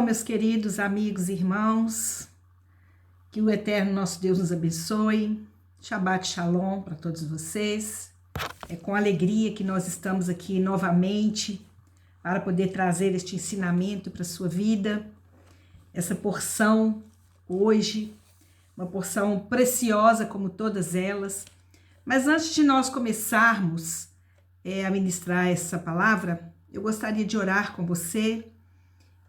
meus queridos amigos e irmãos, que o eterno nosso Deus nos abençoe. Shabbat Shalom para todos vocês. É com alegria que nós estamos aqui novamente para poder trazer este ensinamento para a sua vida. Essa porção hoje, uma porção preciosa como todas elas. Mas antes de nós começarmos a ministrar essa palavra, eu gostaria de orar com você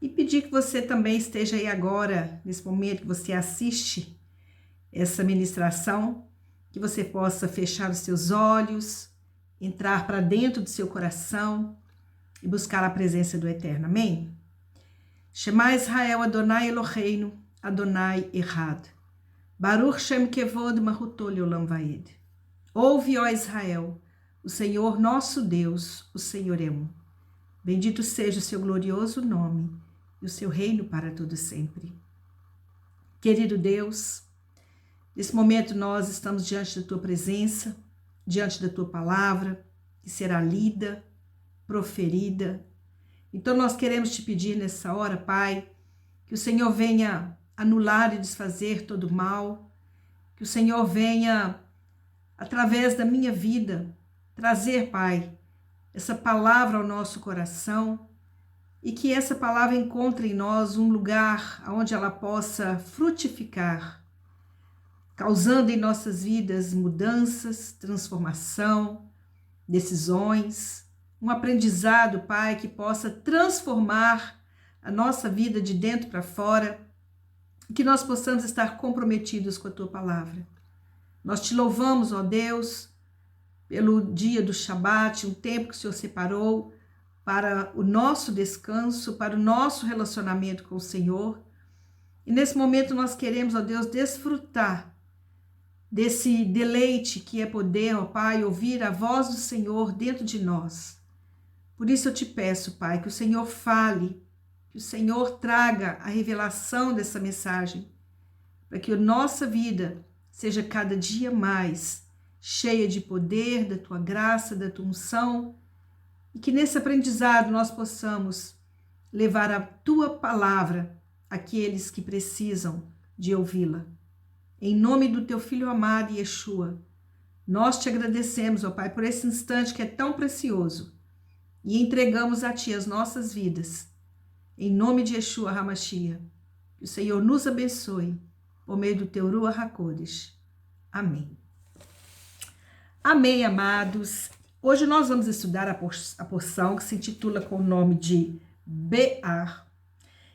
e pedir que você também esteja aí agora, nesse momento que você assiste essa ministração, que você possa fechar os seus olhos, entrar para dentro do seu coração e buscar a presença do Eterno. Amém? Shema Israel Adonai Eloheinu, Adonai Echad. Baruch Shem Kevod Mahuto Leolam Vaed. Ouve, ó Israel, o Senhor nosso Deus, o Senhor é um. Bendito seja o seu glorioso nome e o seu reino para todo sempre. Querido Deus, nesse momento nós estamos diante da tua presença, diante da tua palavra, que será lida, proferida. Então nós queremos te pedir nessa hora, Pai, que o Senhor venha anular e desfazer todo o mal, que o Senhor venha, através da minha vida, trazer, Pai, essa palavra ao nosso coração, e que essa palavra encontre em nós um lugar onde ela possa frutificar, causando em nossas vidas mudanças, transformação, decisões, um aprendizado, Pai, que possa transformar a nossa vida de dentro para fora, e que nós possamos estar comprometidos com a Tua palavra. Nós te louvamos, ó Deus, pelo dia do Shabat, um tempo que o Senhor separou para o nosso descanso, para o nosso relacionamento com o Senhor. E nesse momento nós queremos, ó Deus, desfrutar desse deleite que é poder, ó Pai, ouvir a voz do Senhor dentro de nós. Por isso eu te peço, Pai, que o Senhor fale, que o Senhor traga a revelação dessa mensagem, para que a nossa vida seja cada dia mais cheia de poder, da Tua graça, da Tua unção, e que nesse aprendizado nós possamos levar a Tua palavra àqueles que precisam de ouvi-la. Em nome do Teu Filho amado, Yeshua, nós te agradecemos, ó Pai, por esse instante que é tão precioso e entregamos a Ti as nossas vidas. Em nome de Yeshua HaMashiach, que o Senhor nos abençoe por meio do Teu Ruach HaKodesh. Amém. Amém, amados. Hoje nós vamos estudar a porção que se intitula com o nome de Be'ar,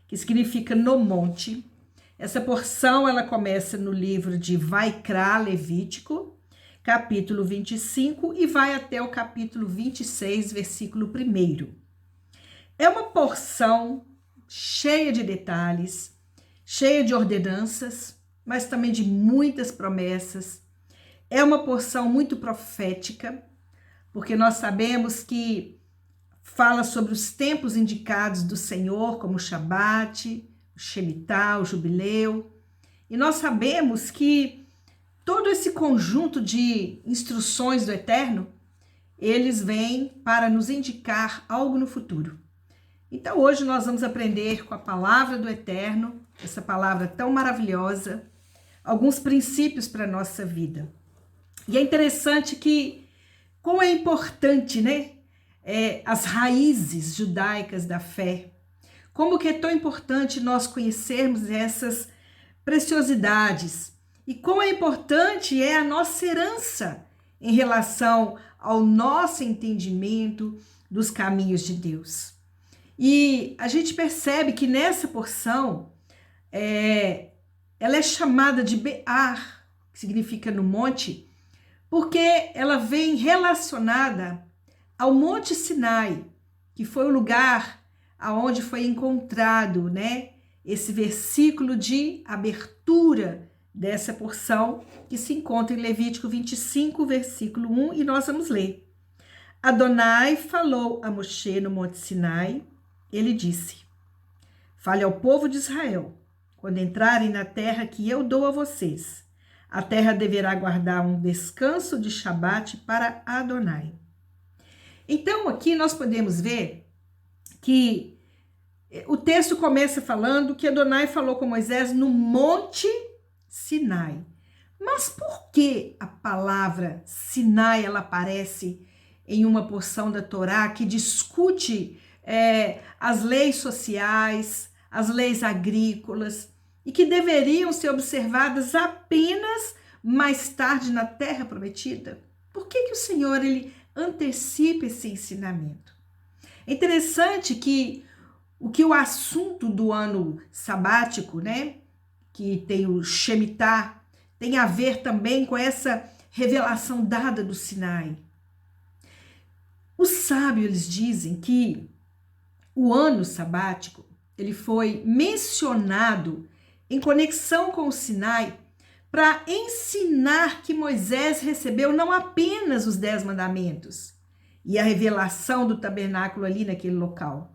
que significa no monte. Essa porção ela começa no livro de Vaikra, Levítico, capítulo 25, e vai até o capítulo 26, versículo 1. É uma porção cheia de detalhes, cheia de ordenanças, mas também de muitas promessas. É uma porção muito profética, porque nós sabemos que fala sobre os tempos indicados do Senhor, como o Shabat, o Shemitah, o Jubileu. E nós sabemos que todo esse conjunto de instruções do Eterno, eles vêm para nos indicar algo no futuro. Então hoje nós vamos aprender com a palavra do Eterno, essa palavra tão maravilhosa, alguns princípios para a nossa vida. E é interessante que, como é importante, né? As raízes judaicas da fé. Como que é tão importante nós conhecermos essas preciosidades. E como é importante é a nossa herança em relação ao nosso entendimento dos caminhos de Deus. E a gente percebe que nessa porção, ela é chamada de Be'ar, que significa no monte, porque ela vem relacionada ao Monte Sinai, que foi o lugar aonde foi encontrado, né, esse versículo de abertura dessa porção, que se encontra em Levítico 25, versículo 1, e nós vamos ler. Adonai falou a Moshe no Monte Sinai, ele disse: fale ao povo de Israel, quando entrarem na terra que eu dou a vocês, a terra deverá guardar um descanso de Shabat para Adonai. Então, aqui nós podemos ver que O texto começa falando que Adonai falou com Moisés no Monte Sinai. Mas por que a palavra Sinai ela aparece em uma porção da Torá que discute as leis sociais, as leis agrícolas e que deveriam ser observadas apenas mais tarde na Terra Prometida? Por que o Senhor ele antecipa esse ensinamento? É interessante que o assunto do ano sabático, né, que tem o Shemitah, tem a ver também com essa revelação dada do Sinai. Os sábios eles dizem que o ano sabático ele foi mencionado em conexão com o Sinai para ensinar que Moisés recebeu não apenas os 10 mandamentos e a revelação do tabernáculo ali naquele local,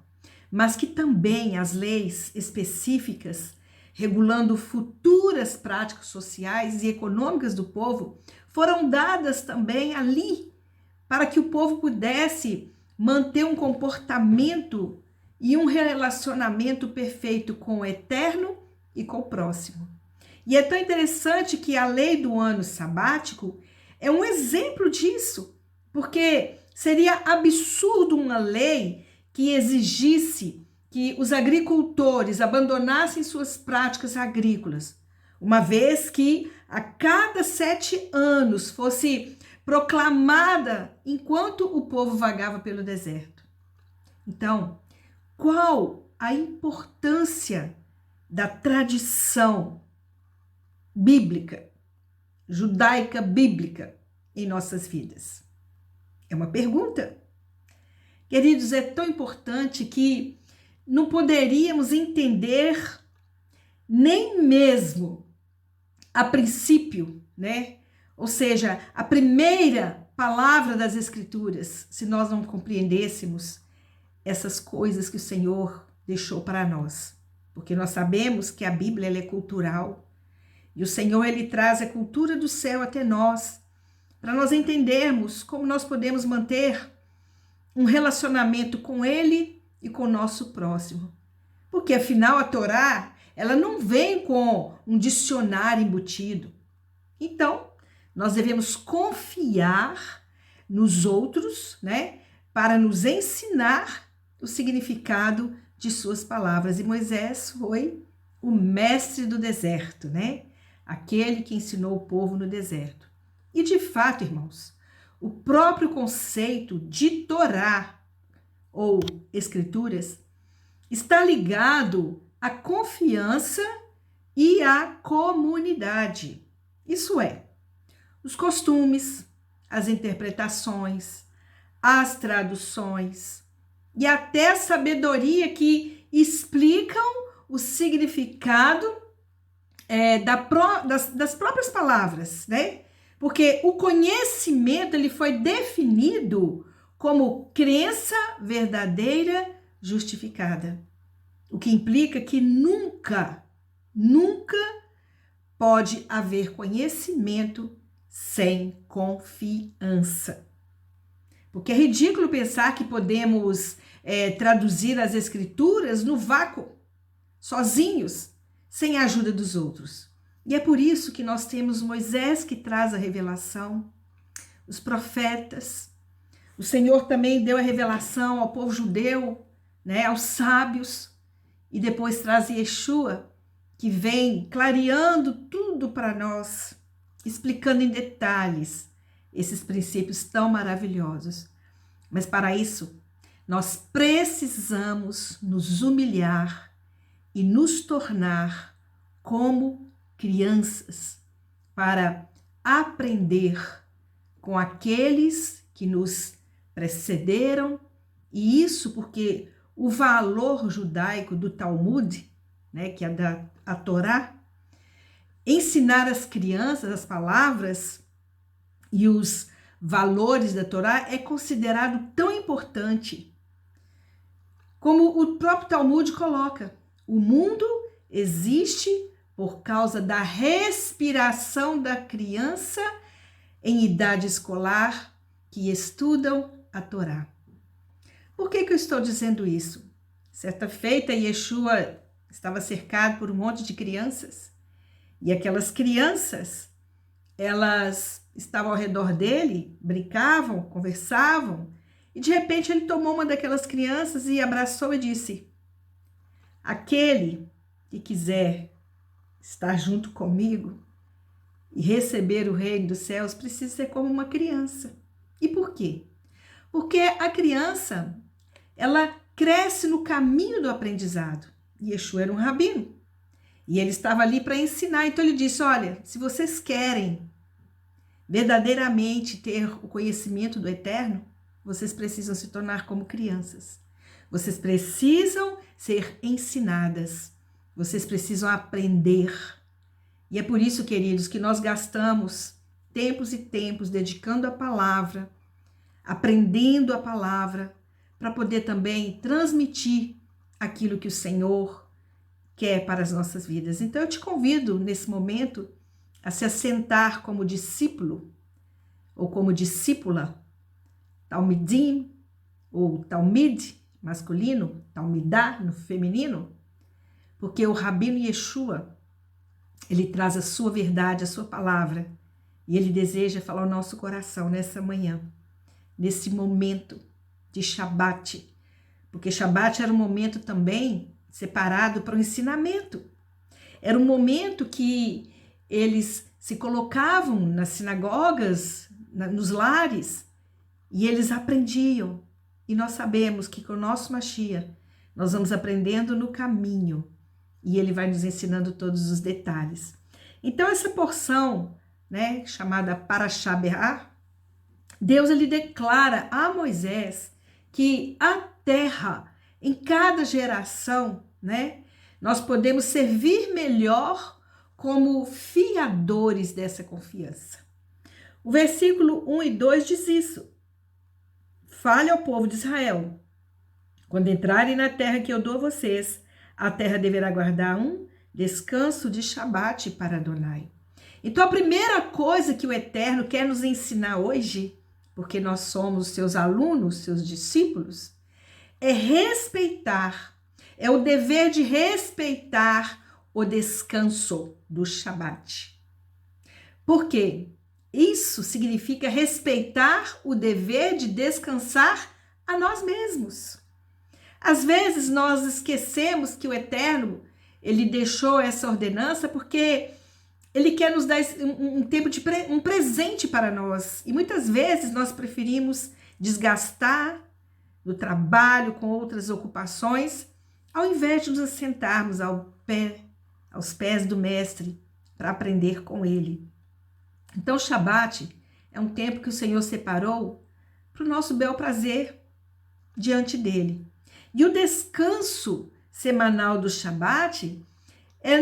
mas que também as leis específicas regulando futuras práticas sociais e econômicas do povo foram dadas também ali para que o povo pudesse manter um comportamento e um relacionamento perfeito com o eterno e com o próximo. E é tão interessante que a lei do ano sabático é um exemplo disso, porque seria absurdo uma lei que exigisse que os agricultores abandonassem suas práticas agrícolas, uma vez que a cada 7 anos fosse proclamada enquanto o povo vagava pelo deserto. Então, qual a importância da tradição bíblica, judaica bíblica em nossas vidas? É uma pergunta. Queridos, é tão importante que não poderíamos entender nem mesmo a princípio, né? Ou seja, a primeira palavra das Escrituras, se nós não compreendêssemos essas coisas que o Senhor deixou para nós. Porque nós sabemos que a Bíblia ela é cultural e o Senhor ele traz a cultura do céu até nós, para nós entendermos como nós podemos manter um relacionamento com Ele e com o nosso próximo. Porque afinal a Torá, ela não vem com um dicionário embutido. Então, nós devemos confiar nos outros, né, para nos ensinar o significado de suas palavras. E Moisés foi o mestre do deserto, né? Aquele que ensinou o povo no deserto. E de fato, irmãos, o próprio conceito de Torá ou Escrituras está ligado à confiança e à comunidade. Isso é, os costumes, as interpretações, as traduções e até a sabedoria que explicam o significado das próprias palavras, né? Porque o conhecimento ele foi definido como crença verdadeira justificada. O que implica que nunca pode haver conhecimento sem confiança. Porque é ridículo pensar que podemos traduzir as escrituras no vácuo, sozinhos, sem a ajuda dos outros. E é por isso que nós temos Moisés que traz a revelação, os profetas. O Senhor também deu a revelação ao povo judeu, né, aos sábios, e depois traz Yeshua, que vem clareando tudo para nós, explicando em detalhes esses princípios tão maravilhosos. Mas para isso, nós precisamos nos humilhar e nos tornar como crianças para aprender com aqueles que nos precederam, e isso porque o valor judaico do Talmud, né, que é a Torá, ensinar às crianças as palavras e os valores da Torá é considerado tão importante. Como o próprio Talmud coloca, o mundo existe por causa da respiração da criança em idade escolar que estudam a Torá. Por que eu estou dizendo isso? Certa feita, Yeshua estava cercado por um monte de crianças. E aquelas crianças, elas estavam ao redor dele, brincavam, conversavam. E de repente ele tomou uma daquelas crianças e abraçou e disse: aquele que quiser estar junto comigo e receber o reino dos céus precisa ser como uma criança. E por quê? Porque a criança, ela cresce no caminho do aprendizado. Yeshua era um rabino e ele estava ali para ensinar. Então ele disse: olha, se vocês querem verdadeiramente ter o conhecimento do eterno, vocês precisam se tornar como crianças. Vocês precisam ser ensinadas. Vocês precisam aprender. E é por isso, queridos, que nós gastamos tempos e tempos dedicando a palavra, aprendendo a palavra, para poder também transmitir aquilo que o Senhor quer para as nossas vidas. Então eu te convido nesse momento a se assentar como discípulo ou como discípula, talmidim ou talmid masculino, talmidá no feminino, porque o Rabino Yeshua, ele traz a sua verdade, a sua palavra, e ele deseja falar ao nosso coração nessa manhã, nesse momento de Shabat, porque Shabat era um momento também separado para o ensinamento. Era um momento que eles se colocavam nas sinagogas, nos lares, e eles aprendiam. E nós sabemos que com o nosso Mashiach, nós vamos aprendendo no caminho, e ele vai nos ensinando todos os detalhes. Então essa porção, né, chamada Parashá Berá, Deus ele declara a Moisés que a terra, em cada geração, né, nós podemos servir melhor como fiadores dessa confiança. O versículo 1 e 2 diz isso. Fale ao povo de Israel: quando entrarem na terra que eu dou a vocês, a terra deverá guardar um descanso de Shabat para Adonai. Então a primeira coisa que o Eterno quer nos ensinar hoje, porque nós somos seus alunos, seus discípulos, é respeitar, é o dever de respeitar o descanso do Shabat. Por quê? Isso significa respeitar o dever de descansar a nós mesmos. Às vezes nós esquecemos que o Eterno, ele deixou essa ordenança porque ele quer nos dar um tempo de um presente para nós. E muitas vezes nós preferimos desgastar no trabalho com outras ocupações, ao invés de nos assentarmos aos pés do Mestre para aprender com ele. Então o Shabat é um tempo que o Senhor separou para o nosso bel prazer diante dele. E o descanso semanal do Shabat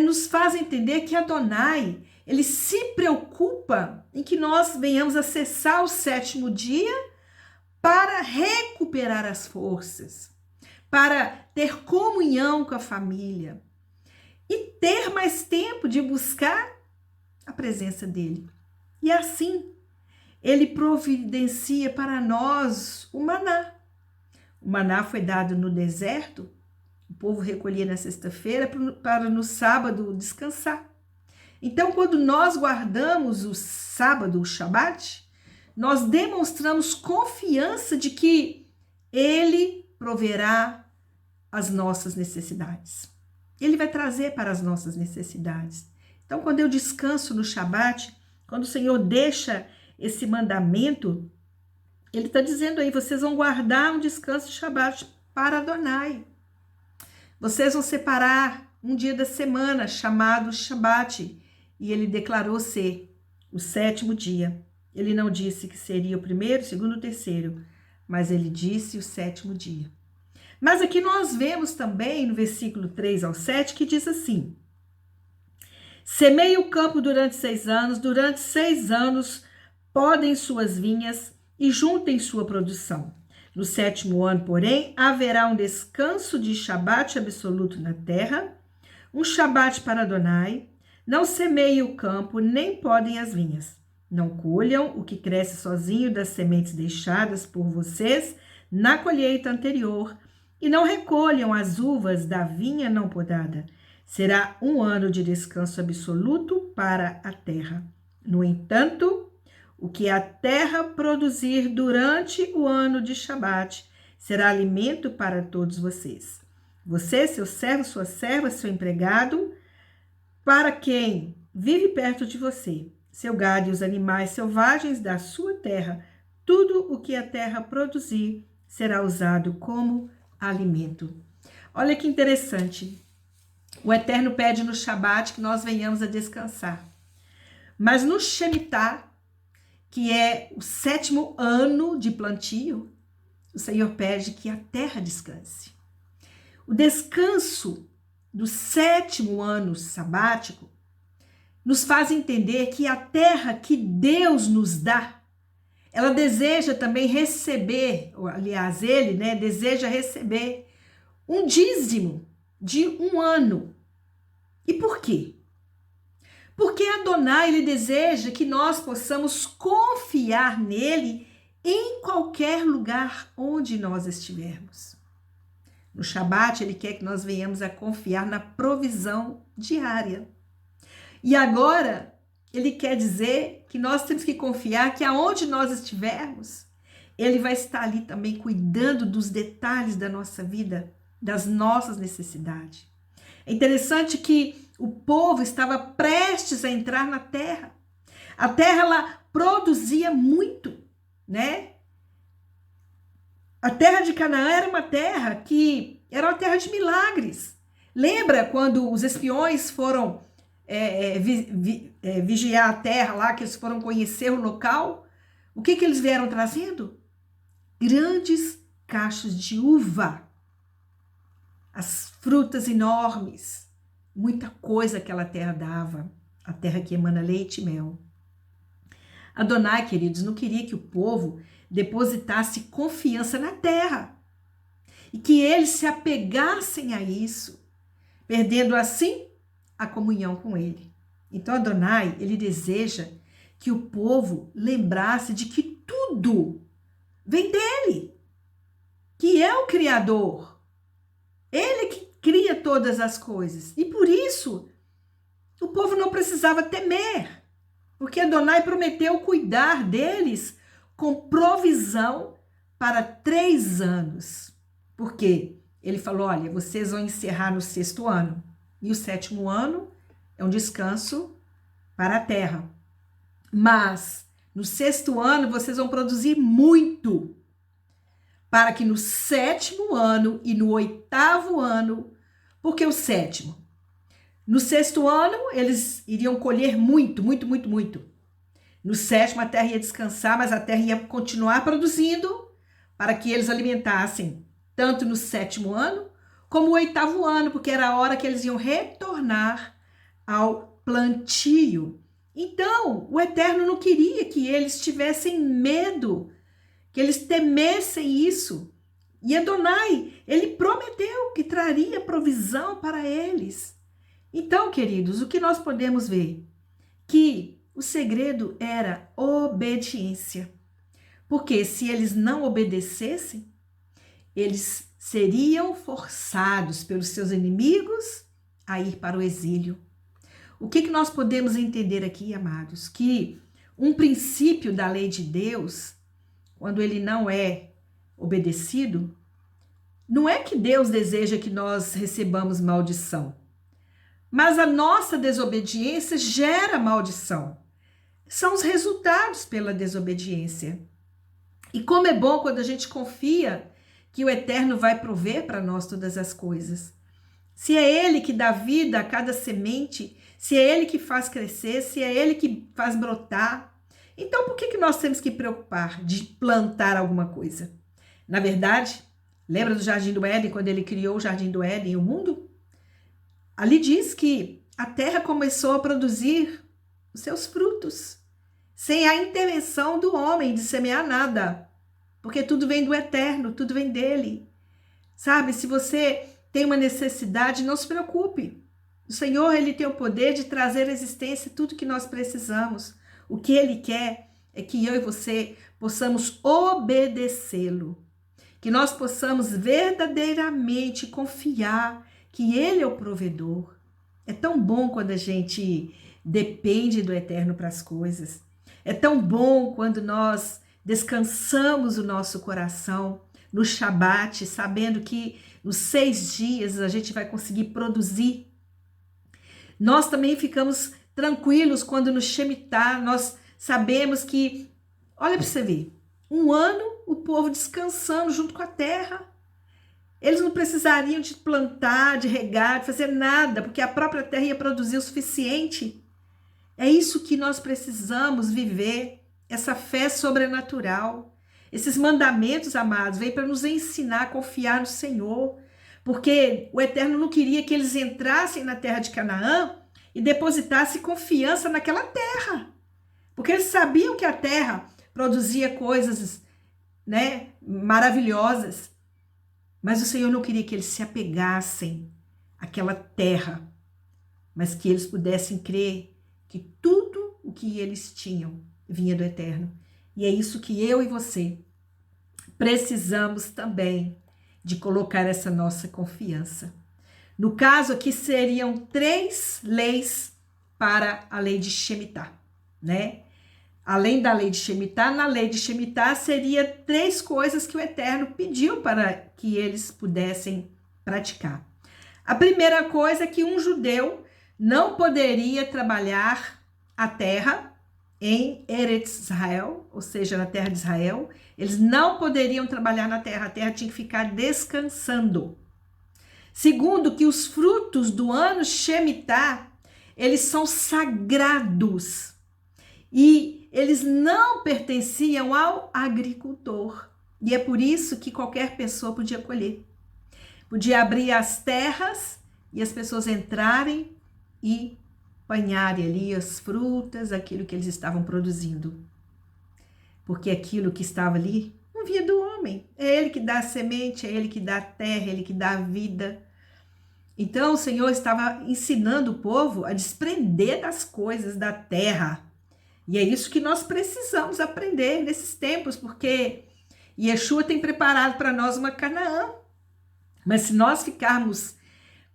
nos faz entender que Adonai, ele se preocupa em que nós venhamos acessar o sétimo dia para recuperar as forças, para ter comunhão com a família e ter mais tempo de buscar a presença dele. E assim, ele providencia para nós o maná. O maná foi dado no deserto, o povo recolhia na sexta-feira para no sábado descansar. Então, quando nós guardamos o sábado, o Shabat, nós demonstramos confiança de que ele proverá as nossas necessidades. Ele vai trazer para as nossas necessidades. Então, quando eu descanso no Shabat, quando o Senhor deixa esse mandamento, ele está dizendo aí, vocês vão guardar um descanso de Shabat para Adonai. Vocês vão separar um dia da semana chamado Shabat. E ele declarou ser o sétimo dia. Ele não disse que seria o primeiro, segundo, terceiro, mas ele disse o sétimo dia. Mas aqui nós vemos também no versículo 3 ao 7 que diz assim: semeie o campo durante 6 anos, durante 6 anos podem suas vinhas e juntem sua produção. No sétimo ano, porém, haverá um descanso de Shabat absoluto na terra, um Shabat para Adonai. Não semeie o campo, nem podem as vinhas. Não colham o que cresce sozinho das sementes deixadas por vocês na colheita anterior, e não recolham as uvas da vinha não podada. Será um ano de descanso absoluto para a terra. No entanto, o que a terra produzir durante o ano de Shabat será alimento para todos vocês. Você, seu servo, sua serva, seu empregado, para quem vive perto de você, seu gado e os animais selvagens da sua terra, tudo o que a terra produzir será usado como alimento. Olha que interessante. O Eterno pede no Shabat que nós venhamos a descansar. Mas no Shemitah, que é o 7º ano de plantio, o Senhor pede que a terra descanse. O descanso do 7º ano sabático nos faz entender que a terra que Deus nos dá, ela deseja também receber, aliás, ele, deseja receber um dízimo de um ano. E por quê? Porque Adonai, ele deseja que nós possamos confiar nele em qualquer lugar onde nós estivermos. No Shabat, ele quer que nós venhamos a confiar na provisão diária. E agora, ele quer dizer que nós temos que confiar que aonde nós estivermos, ele vai estar ali também cuidando dos detalhes da nossa vida, das nossas necessidades. É interessante que o povo estava prestes a entrar na terra. A terra, ela produzia muito, né? A terra de Canaã era uma terra que era uma terra de milagres. Lembra quando os espiões foram vigiar a terra lá, que eles foram conhecer o local? O que eles vieram trazendo? Grandes cachos de uva. As frutas enormes. Muita coisa aquela terra dava. A terra que emana leite e mel. Adonai, queridos, não queria que o povo depositasse confiança na terra e que eles se apegassem a isso, perdendo assim a comunhão com ele. Então Adonai, ele deseja que o povo lembrasse de que tudo vem dele, que é o Criador, ele que cria todas as coisas, e por isso o povo não precisava temer, porque Adonai prometeu cuidar deles com provisão para 3 anos. Por quê? Ele falou, olha, vocês vão encerrar no 6º ano. E o 7º ano é um descanso para a terra. Mas no 6º ano vocês vão produzir muito. Para que no 7º ano e no 8º ano, porque o 7º? No 6º ano eles iriam colher muito, muito, muito, muito. No 7º, a terra ia descansar, mas a terra ia continuar produzindo para que eles alimentassem tanto no 7º ano como o 8º ano, porque era a hora que eles iam retornar ao plantio. Então, o Eterno não queria que eles tivessem medo, que eles temessem isso. E Adonai, ele prometeu que traria provisão para eles. Então, queridos, o que nós podemos ver? Que o segredo era obediência. Porque se eles não obedecessem, eles seriam forçados pelos seus inimigos a ir para o exílio. O que nós podemos entender aqui, amados? Que um princípio da lei de Deus, quando ele não é obedecido, não é que Deus deseja que nós recebamos maldição, mas a nossa desobediência gera maldição. São os resultados pela desobediência. E como é bom quando a gente confia que o Eterno vai prover para nós todas as coisas. Se é Ele que dá vida a cada semente, se é Ele que faz crescer, se é Ele que faz brotar, então por que nós temos que preocupar de plantar alguma coisa? Na verdade, lembra do Jardim do Éden, quando ele criou o Jardim do Éden e o mundo? Ali diz que a terra começou a produzir os seus frutos, sem a intervenção do homem de semear nada, porque tudo vem do Eterno, tudo vem dele. Sabe, se você tem uma necessidade, não se preocupe. O Senhor, ele tem o poder de trazer à existência tudo que nós precisamos. O que ele quer é que eu e você possamos obedecê-lo. que nós possamos verdadeiramente confiar que Ele é o provedor. É tão bom quando a gente depende do Eterno para as coisas. É tão bom quando nós descansamos o nosso coração no Shabat, sabendo que nos 6 dias a gente vai conseguir produzir. Nós também ficamos tranquilos quando no Shemitah nós sabemos que, olha para você ver, um ano o povo descansando junto com a terra. Eles não precisariam de plantar, de regar, de fazer nada, porque a própria terra ia produzir o suficiente. É isso que nós precisamos viver, essa fé sobrenatural. Esses mandamentos, amados, vêm para nos ensinar a confiar no Senhor, porque o Eterno não queria que eles entrassem na terra de Canaã e depositassem confiança naquela terra, porque eles sabiam que a terra produzia coisas, né, maravilhosas, mas o Senhor não queria que eles se apegassem àquela terra, mas que eles pudessem crer que tudo o que eles tinham vinha do Eterno. E é isso que eu e você precisamos também de colocar essa nossa confiança. No caso aqui seriam 3 leis para a lei de Shemitah, né? Além da lei de Shemitah, na lei de Shemitah seria 3 coisas que o Eterno pediu para que eles pudessem praticar. A primeira coisa é que um judeu não poderia trabalhar a terra em Eretz Israel, ou seja, na terra de Israel. Eles não poderiam trabalhar na terra, a terra tinha que ficar descansando. Segundo, que os frutos do ano Shemitah, eles são sagrados e eles não pertenciam ao agricultor. E é por isso que qualquer pessoa podia colher. Podia abrir as terras e as pessoas entrarem e apanharem ali as frutas, aquilo que eles estavam produzindo. Porque aquilo que estava ali não vinha do homem. É ele que dá a semente, é ele que dá a terra, é ele que dá a vida. Então o Senhor estava ensinando o povo a desprender das coisas da terra. E é isso que nós precisamos aprender nesses tempos, porque Yeshua tem preparado para nós uma Canaã. Mas se nós ficarmos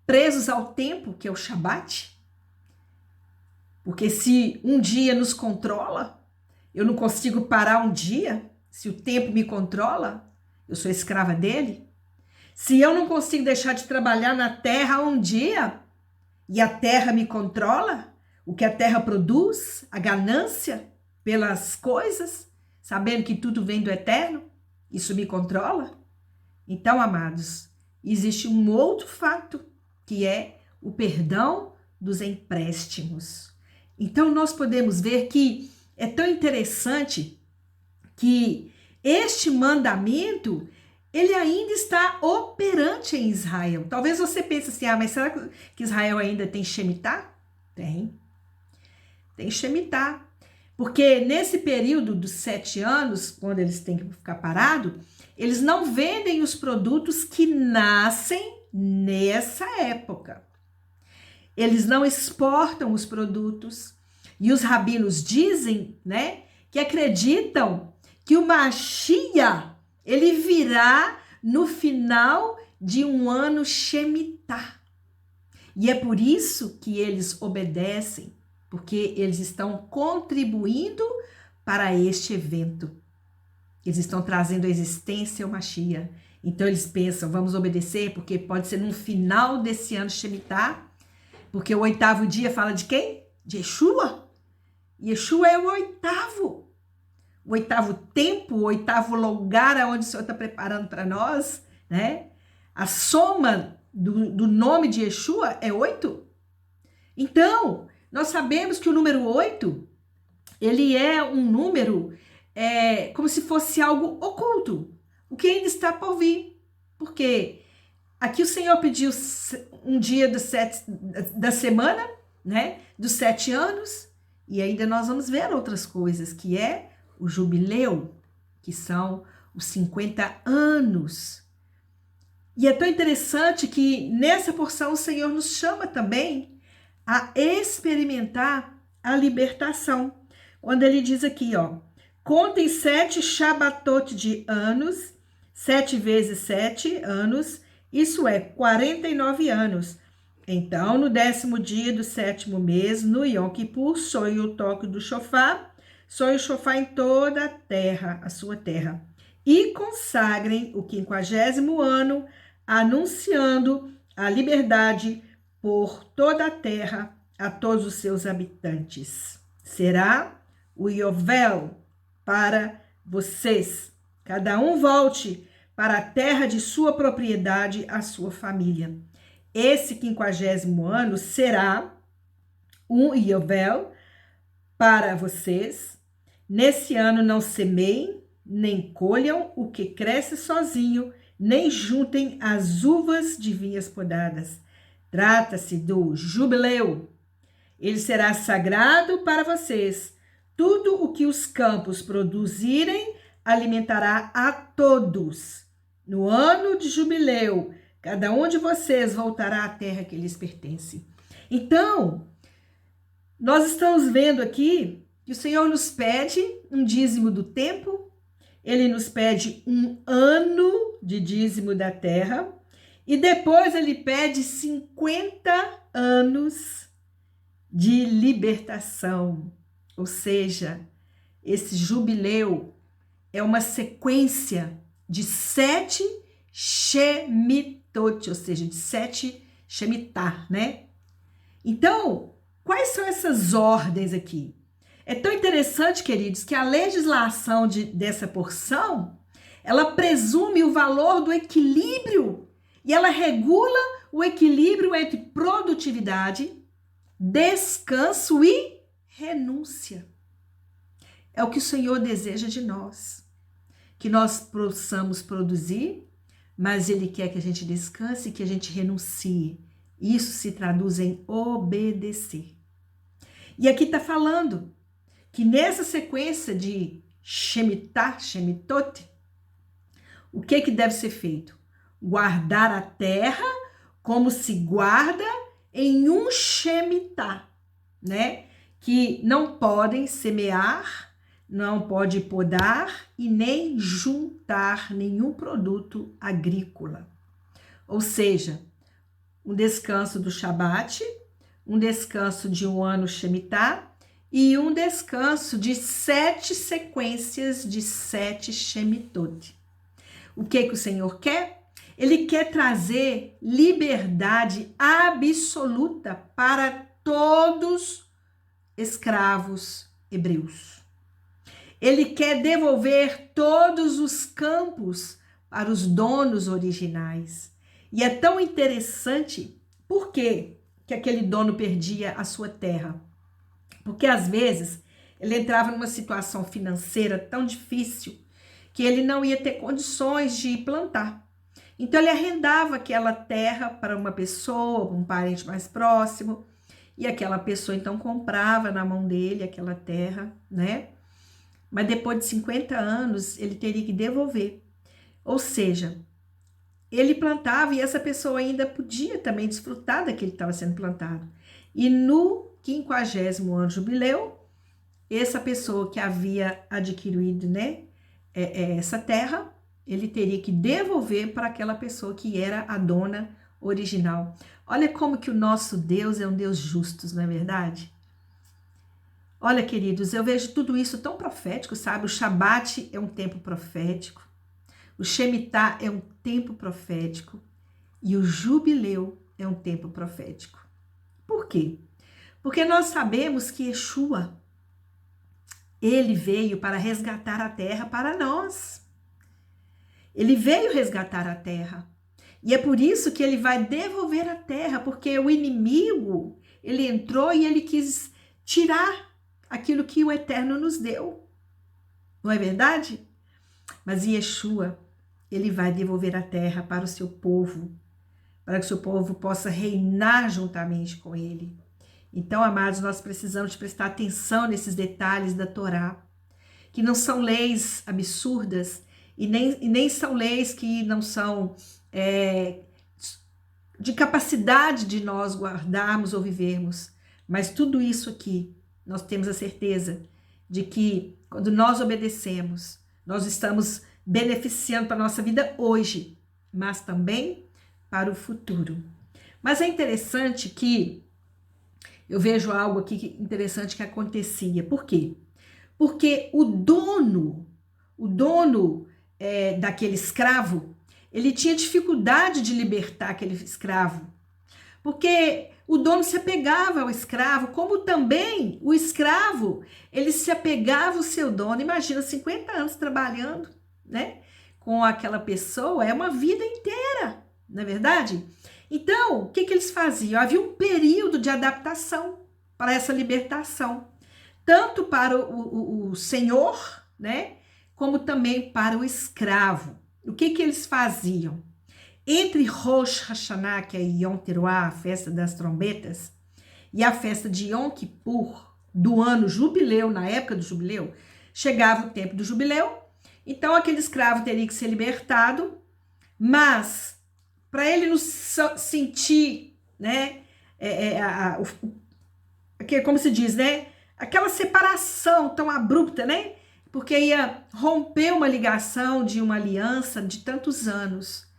presos ao tempo, que é o Shabat, porque se um dia nos controla, eu não consigo parar um dia, se o tempo me controla, eu sou escrava dele. Se eu não consigo deixar de trabalhar na terra um dia, e a terra me controla, o que a terra produz, a ganância pelas coisas, sabendo que tudo vem do Eterno, isso me controla? Então, amados, existe um outro fato, que é o perdão dos empréstimos. Então, nós podemos ver que é tão interessante que este mandamento, ele ainda está operante em Israel. Talvez você pense assim, mas será que Israel ainda tem Shemitah? Tem Shemitah. Porque nesse período dos 7 anos, quando eles têm que ficar parados, eles não vendem os produtos que nascem nessa época. Eles não exportam os produtos. E os rabinos dizem, né, que acreditam que o Mashiach, ele virá no final de um ano Shemitah. E é por isso que eles obedecem, porque eles estão contribuindo para este evento. Eles estão trazendo a existência ao Mashiach. Então eles pensam, vamos obedecer, porque pode ser no final desse ano Shemitah, porque o 8º dia fala de quem? De Yeshua. Yeshua é o 8º. O 8º tempo, o 8º lugar onde o Senhor está preparando para nós, né? A soma do nome de Yeshua é 8. Então, nós sabemos que o número 8, ele é um número como se fosse algo oculto, o que ainda está por vir. Porque aqui o Senhor pediu um dia da semana, né? Dos 7 anos, e ainda nós vamos ver outras coisas, que é o jubileu, que são os 50 anos. E é tão interessante que nessa porção o Senhor nos chama também a experimentar a libertação. Quando ele diz aqui, ó, contem 7 Shabatot de anos 7 vezes 7 anos, isso é 49 anos. Então, no 10º dia do 7º mês, no Yom Kippur, soe o toque do shofar, soe o shofar em toda a terra, a sua terra. E consagrem o 50º ano, anunciando a liberdade por toda a terra a todos os seus habitantes. Será o Yovel para vocês. Cada um volte para a terra de sua propriedade, a sua família. Esse 50º ano será um Yovel para vocês. Nesse ano não semeiem, nem colham o que cresce sozinho, nem juntem as uvas de vinhas podadas. Trata-se do jubileu. Ele será sagrado para vocês. Tudo o que os campos produzirem alimentará a todos. No ano de jubileu, cada um de vocês voltará à terra que lhes pertence. Então, nós estamos vendo aqui que o Senhor nos pede um dízimo do tempo, Ele nos pede um ano de dízimo da terra, e depois Ele pede 50 anos de libertação. Ou seja, esse jubileu é uma sequência de 7 Shemitot, ou seja, de 7 Shemitah, né? Então, quais são essas ordens aqui? É tão interessante, queridos, que a legislação dessa porção, ela presume o valor do equilíbrio e ela regula o equilíbrio entre produtividade, descanso e renúncia. É o que o Senhor deseja de nós, que nós possamos produzir, mas Ele quer que a gente descanse e que a gente renuncie. Isso se traduz em obedecer. E aqui está falando que nessa sequência de Shemitah, Shemitot, o que deve ser feito? Guardar a terra como se guarda em um Shemitah, né? Que não podem semear, não pode podar e nem juntar nenhum produto agrícola. Ou seja, um descanso do Shabat, um descanso de um ano Shemitah e um descanso de 7 sequências de 7 Shemitot. O que o Senhor quer? Ele quer trazer liberdade absoluta para todos escravos hebreus. Ele quer devolver todos os campos para os donos originais. E é tão interessante, por quê que aquele dono perdia a sua terra? Porque às vezes ele entrava numa situação financeira tão difícil que ele não ia ter condições de plantar. Então ele arrendava aquela terra para uma pessoa, um parente mais próximo, e aquela pessoa então comprava na mão dele aquela terra, né? Mas depois de 50 anos ele teria que devolver. Ou seja, ele plantava e essa pessoa ainda podia também desfrutar daquele que estava sendo plantado. E no 50º ano jubileu, essa pessoa que havia adquirido, né, essa terra, ele teria que devolver para aquela pessoa que era a dona original. Olha como que o nosso Deus é um Deus justo, não é verdade? Olha, queridos, eu vejo tudo isso tão profético, sabe? O Shabat é um tempo profético, o Shemitah é um tempo profético e o Jubileu é um tempo profético. Por quê? Porque nós sabemos que Yeshua, ele veio para resgatar a terra para nós. Ele veio resgatar a terra. E é por isso que ele vai devolver a terra, porque o inimigo, ele entrou e ele quis tirar aquilo que o Eterno nos deu. Não é verdade? Mas Yeshua, ele vai devolver a terra para o seu povo, para que o seu povo possa reinar juntamente com ele. Então, amados, nós precisamos prestar atenção nesses detalhes da Torá, que não são leis absurdas e nem são leis que não são de capacidade de nós guardarmos ou vivermos. Mas tudo isso aqui, nós temos a certeza de que quando nós obedecemos, nós estamos beneficiando para a nossa vida hoje, mas também para o futuro. Mas é interessante que eu vejo algo aqui interessante que acontecia. Por quê? Porque o dono daquele escravo, ele tinha dificuldade de libertar aquele escravo. Porque o dono se apegava ao escravo, como também o escravo, ele se apegava ao seu dono. Imagina, 50 anos trabalhando, né, com aquela pessoa, é uma vida inteira, não é verdade? Então, o que eles faziam? Havia um período de adaptação para essa libertação, tanto para o senhor, né, como também para o escravo. O que eles faziam? Entre Rosh Hashanah, que é Yom Teruah, a festa das trombetas, e a festa de Yom Kippur, do ano jubileu, na época do jubileu, chegava o tempo do jubileu, então aquele escravo teria que ser libertado, mas para ele não sentir, né, como se diz, né, aquela separação tão abrupta, né, porque ia romper uma ligação de uma aliança de tantos anos,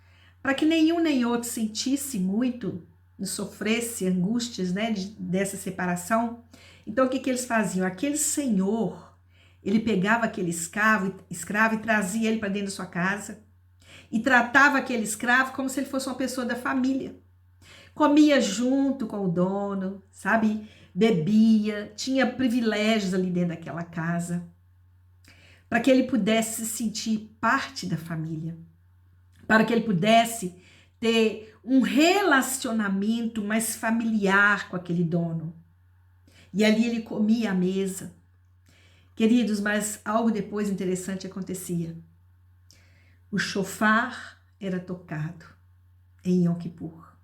para que nenhum nem outro sentisse muito, sofresse angústias, né, dessa separação. Então, o que eles faziam? Aquele senhor, ele pegava aquele escravo e trazia ele para dentro da sua casa e tratava aquele escravo como se ele fosse uma pessoa da família. Comia junto com o dono, sabe? Bebia, tinha privilégios ali dentro daquela casa, para que ele pudesse se sentir parte da família, para que ele pudesse ter um relacionamento mais familiar com aquele dono. E ali ele comia à mesa. Queridos, mas algo depois interessante acontecia. O shofar era tocado em Yom Kippur.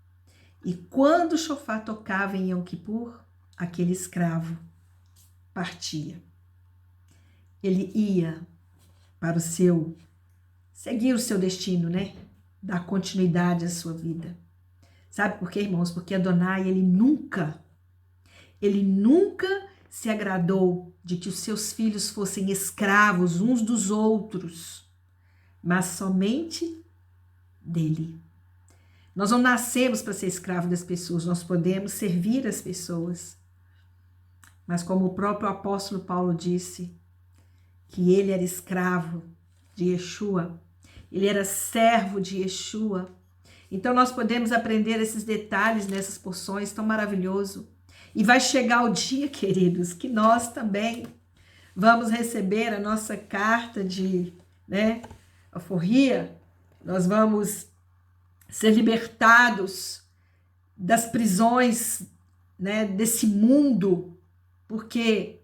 E quando o shofar tocava em Yom Kippur, aquele escravo partia. Ele ia para seguir o seu destino, né? Dar continuidade à sua vida. Sabe por quê, irmãos? Porque Adonai, ele nunca se agradou de que os seus filhos fossem escravos uns dos outros, mas somente dele. Nós não nascemos para ser escravo das pessoas, nós podemos servir as pessoas. Mas como o próprio apóstolo Paulo disse, que ele era escravo de Yeshua, ele era servo de Yeshua. Então nós podemos aprender esses detalhes nessas porções tão maravilhoso. E vai chegar o dia, queridos, que nós também vamos receber a nossa carta de, né, alforria. Nós vamos ser libertados das prisões, né, desse mundo, porque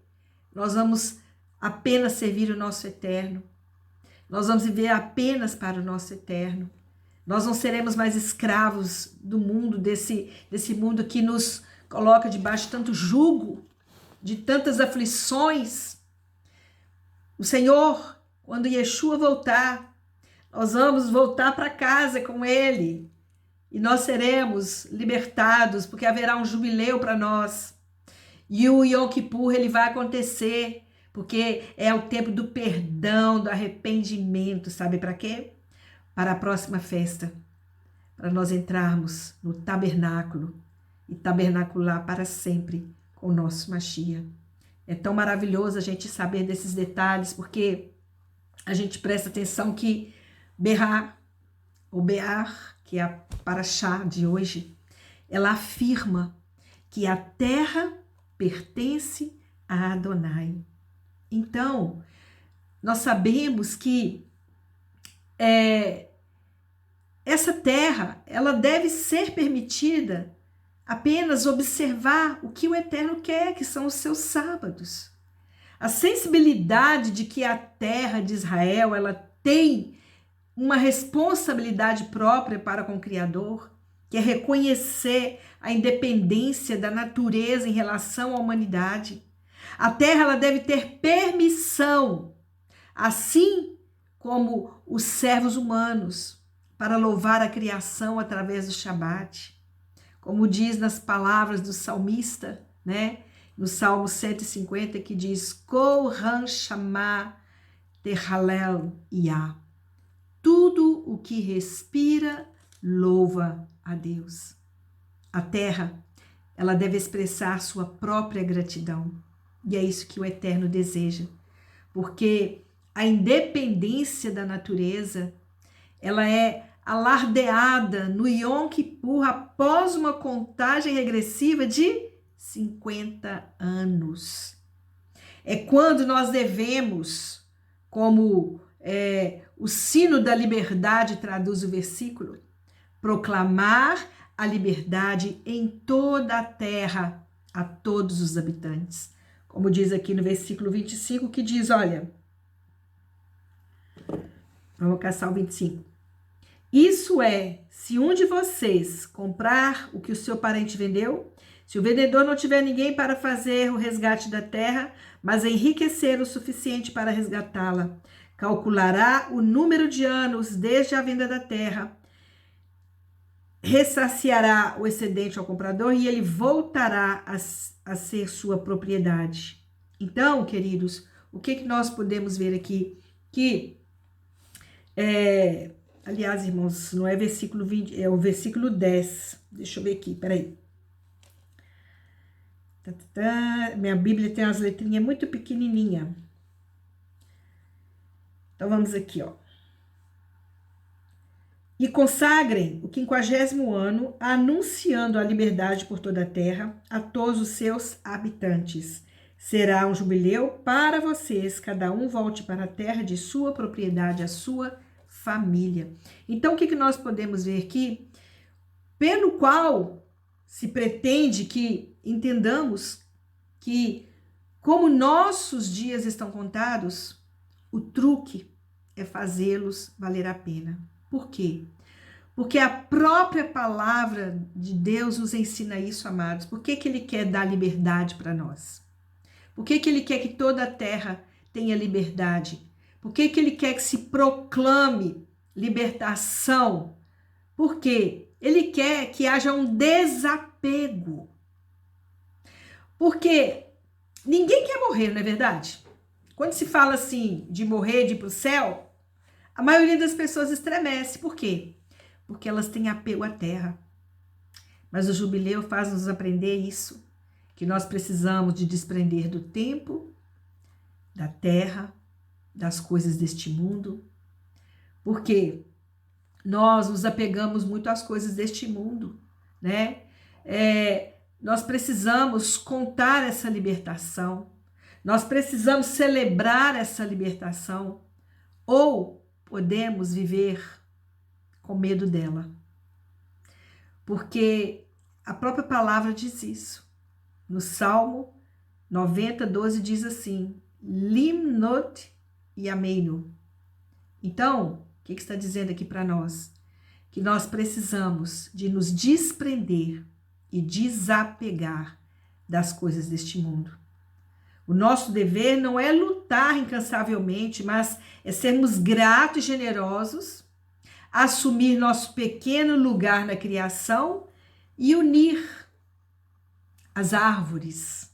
nós vamos apenas servir o nosso eterno. Nós vamos viver apenas para o nosso eterno. Nós não seremos mais escravos do mundo, desse mundo que nos coloca debaixo de tanto jugo, de tantas aflições. O Senhor, quando Yeshua voltar, nós vamos voltar para casa com Ele. E nós seremos libertados, porque haverá um jubileu para nós. E o Yom Kippur, ele vai acontecer, porque é o tempo do perdão, do arrependimento. Sabe para quê? Para a próxima festa, para nós entrarmos no tabernáculo e tabernacular para sempre com o nosso Mashiach. É tão maravilhoso a gente saber desses detalhes, porque a gente presta atenção que Be'ar, que é a paraxá de hoje, ela afirma que a terra pertence a Adonai. Então, nós sabemos que essa terra, ela deve ser permitida apenas observar o que o Eterno quer, que são os seus sábados. A sensibilidade de que a terra de Israel, ela tem uma responsabilidade própria para com o Criador, que é reconhecer a independência da natureza em relação à humanidade. A terra, ela deve ter permissão, assim como os servos humanos, para louvar a criação através do Shabat. Como diz nas palavras do salmista, né? No Salmo 150, que diz: Kol Han Shama Tehalel Yah. tudo o que respira louva a Deus. A terra, ela deve expressar sua própria gratidão. E é isso que o Eterno deseja. Porque a independência da natureza, ela é alardeada no Yom Kippur após uma contagem regressiva de 50 anos. É quando nós devemos, como o sino da liberdade traduz o versículo, proclamar a liberdade em toda a terra a todos os habitantes. Como diz aqui no versículo 25, que diz, olha, vamos caçar o 25. Isso é, se um de vocês comprar o que o seu parente vendeu, se o vendedor não tiver ninguém para fazer o resgate da terra, mas enriquecer o suficiente para resgatá-la, calculará o número de anos desde a venda da terra, ressaciará o excedente ao comprador e ele voltará a ser sua propriedade. Então, queridos, o que nós podemos ver aqui? Que, aliás, irmãos, não é versículo 20, é o versículo 10. Deixa eu ver aqui, peraí. Minha Bíblia tem umas letrinhas muito pequenininhas. Então, vamos aqui, ó. E consagrem o 50º ano, anunciando a liberdade por toda a terra a todos os seus habitantes. Será um jubileu para vocês, cada um volte para a terra de sua propriedade, a sua família. Então, o que nós podemos ver aqui? Pelo qual se pretende que entendamos que, como nossos dias estão contados, o truque é fazê-los valer a pena. Por quê? Porque a própria palavra de Deus nos ensina isso, amados. Por que Ele quer dar liberdade para nós? Por que Ele quer que toda a terra tenha liberdade? Por que Ele quer que se proclame libertação? Porque Ele quer que haja um desapego. Porque ninguém quer morrer, não é verdade? Quando se fala assim de morrer, de ir para o céu, a maioria das pessoas estremece. Por quê? Porque elas têm apego à terra. Mas o jubileu faz-nos aprender isso, que nós precisamos de desprender do tempo, da terra, das coisas deste mundo, porque nós nos apegamos muito às coisas deste mundo, né? Nós precisamos contar essa libertação, nós precisamos celebrar essa libertação, ou podemos viver com medo dela. Porque a própria palavra diz isso. No Salmo 90, 12 diz assim, Limnot Yameinu. Então, o que está dizendo aqui para nós? Que nós precisamos de nos desprender e desapegar das coisas deste mundo. O nosso dever não é lutar incansavelmente, mas é sermos gratos e generosos, assumir nosso pequeno lugar na criação e unir as árvores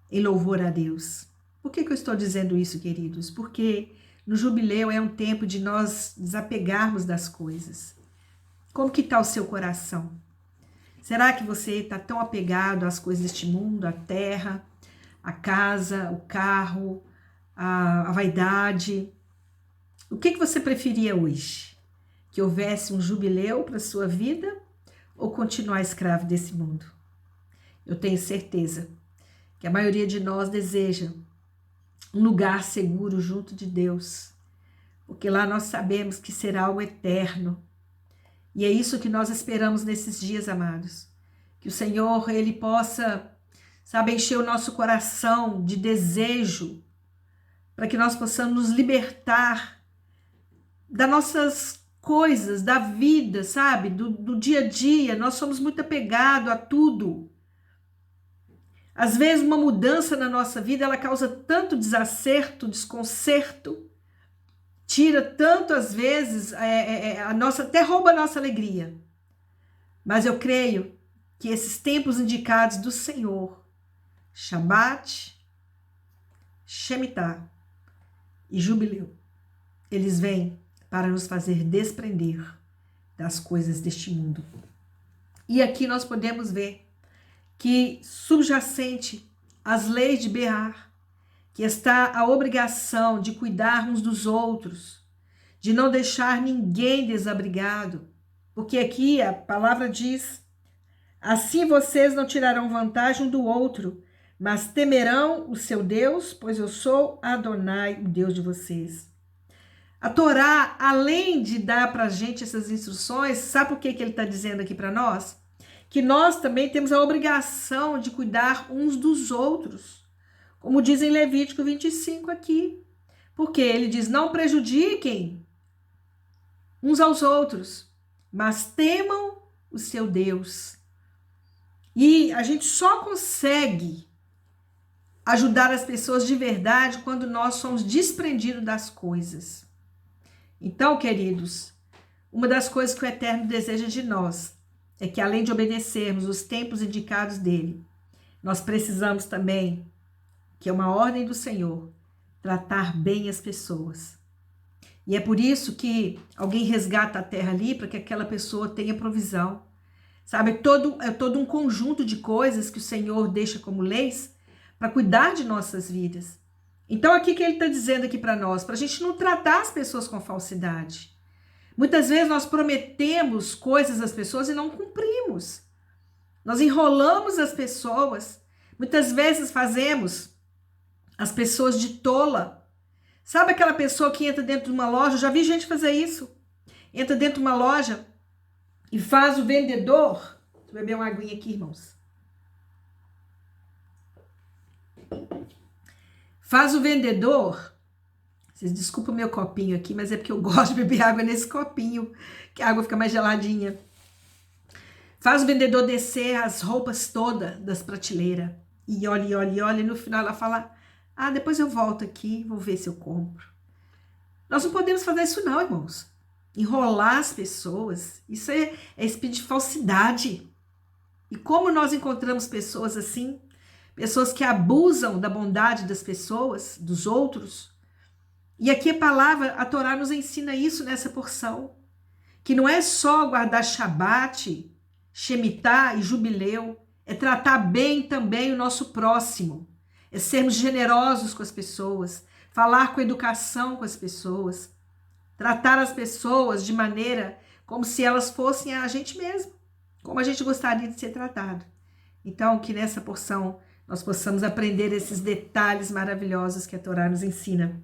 em louvor a Deus. Por que eu estou dizendo isso, queridos? Porque no jubileu é um tempo de nós desapegarmos das coisas. Como que está o seu coração? Será que você está tão apegado às coisas deste mundo, à terra, a casa, o carro, a vaidade? O que você preferia hoje? Que houvesse um jubileu para a sua vida ou continuar escravo desse mundo? Eu tenho certeza que a maioria de nós deseja um lugar seguro junto de Deus, porque lá nós sabemos que será algo eterno. E é isso que nós esperamos nesses dias, amados. Que o Senhor, Ele possa, encher o nosso coração de desejo, para que nós possamos nos libertar das nossas coisas, da vida, do dia a dia. Nós somos muito apegados a tudo. Às vezes uma mudança na nossa vida, ela causa tanto desacerto, desconcerto, tira tanto às vezes, até rouba a nossa alegria. Mas eu creio que esses tempos indicados do Senhor, Shabat, Shemitah e Jubileu, eles vêm para nos fazer desprender das coisas deste mundo. E aqui nós podemos ver que subjacente às leis de Behar, que está a obrigação de cuidar uns dos outros, de não deixar ninguém desabrigado, porque aqui a palavra diz: assim vocês não tirarão vantagem um do outro, mas temerão o seu Deus, pois eu sou Adonai, o Deus de vocês. A Torá, além de dar para a gente essas instruções, sabe por que ele está dizendo aqui para nós? Que nós também temos a obrigação de cuidar uns dos outros, como diz em Levítico 25 aqui. Porque ele diz: não prejudiquem uns aos outros, mas temam o seu Deus. E a gente só consegue ajudar as pessoas de verdade quando nós somos desprendidos das coisas. Então, queridos, uma das coisas que o Eterno deseja de nós é que, além de obedecermos os tempos indicados dele, nós precisamos também, que é uma ordem do Senhor, tratar bem as pessoas. E é por isso que alguém resgata a terra ali, para que aquela pessoa tenha provisão. Sabe, é todo um conjunto de coisas que o Senhor deixa como leis para cuidar de nossas vidas. Então, aqui que ele está dizendo aqui para nós, para a gente não tratar as pessoas com falsidade. Muitas vezes nós prometemos coisas às pessoas e não cumprimos. Nós enrolamos as pessoas. Muitas vezes fazemos as pessoas de tola. Sabe aquela pessoa que entra dentro de uma loja? Eu já vi gente fazer isso. Entra dentro de uma loja e faz o vendedor... Deixa eu beber uma aguinha aqui, irmãos. Faz o vendedor... Vocês desculpem o meu copinho aqui, mas é porque eu gosto de beber água nesse copinho, que a água fica mais geladinha. Faz o vendedor descer as roupas todas das prateleiras. E olha, e no final ela fala: ah, depois eu volto aqui, vou ver se eu compro. Nós não podemos fazer isso não, irmãos. Enrolar as pessoas, isso é espírito de falsidade. E como nós encontramos pessoas assim, pessoas que abusam da bondade das pessoas, dos outros. E aqui a Torá nos ensina isso nessa porção, que não é só guardar Shabat, Shemitah e Jubileu, é tratar bem também o nosso próximo, é sermos generosos com as pessoas, falar com educação com as pessoas, tratar as pessoas de maneira como se elas fossem a gente mesmo, como a gente gostaria de ser tratado. Então, que nessa porção nós possamos aprender esses detalhes maravilhosos que a Torá nos ensina.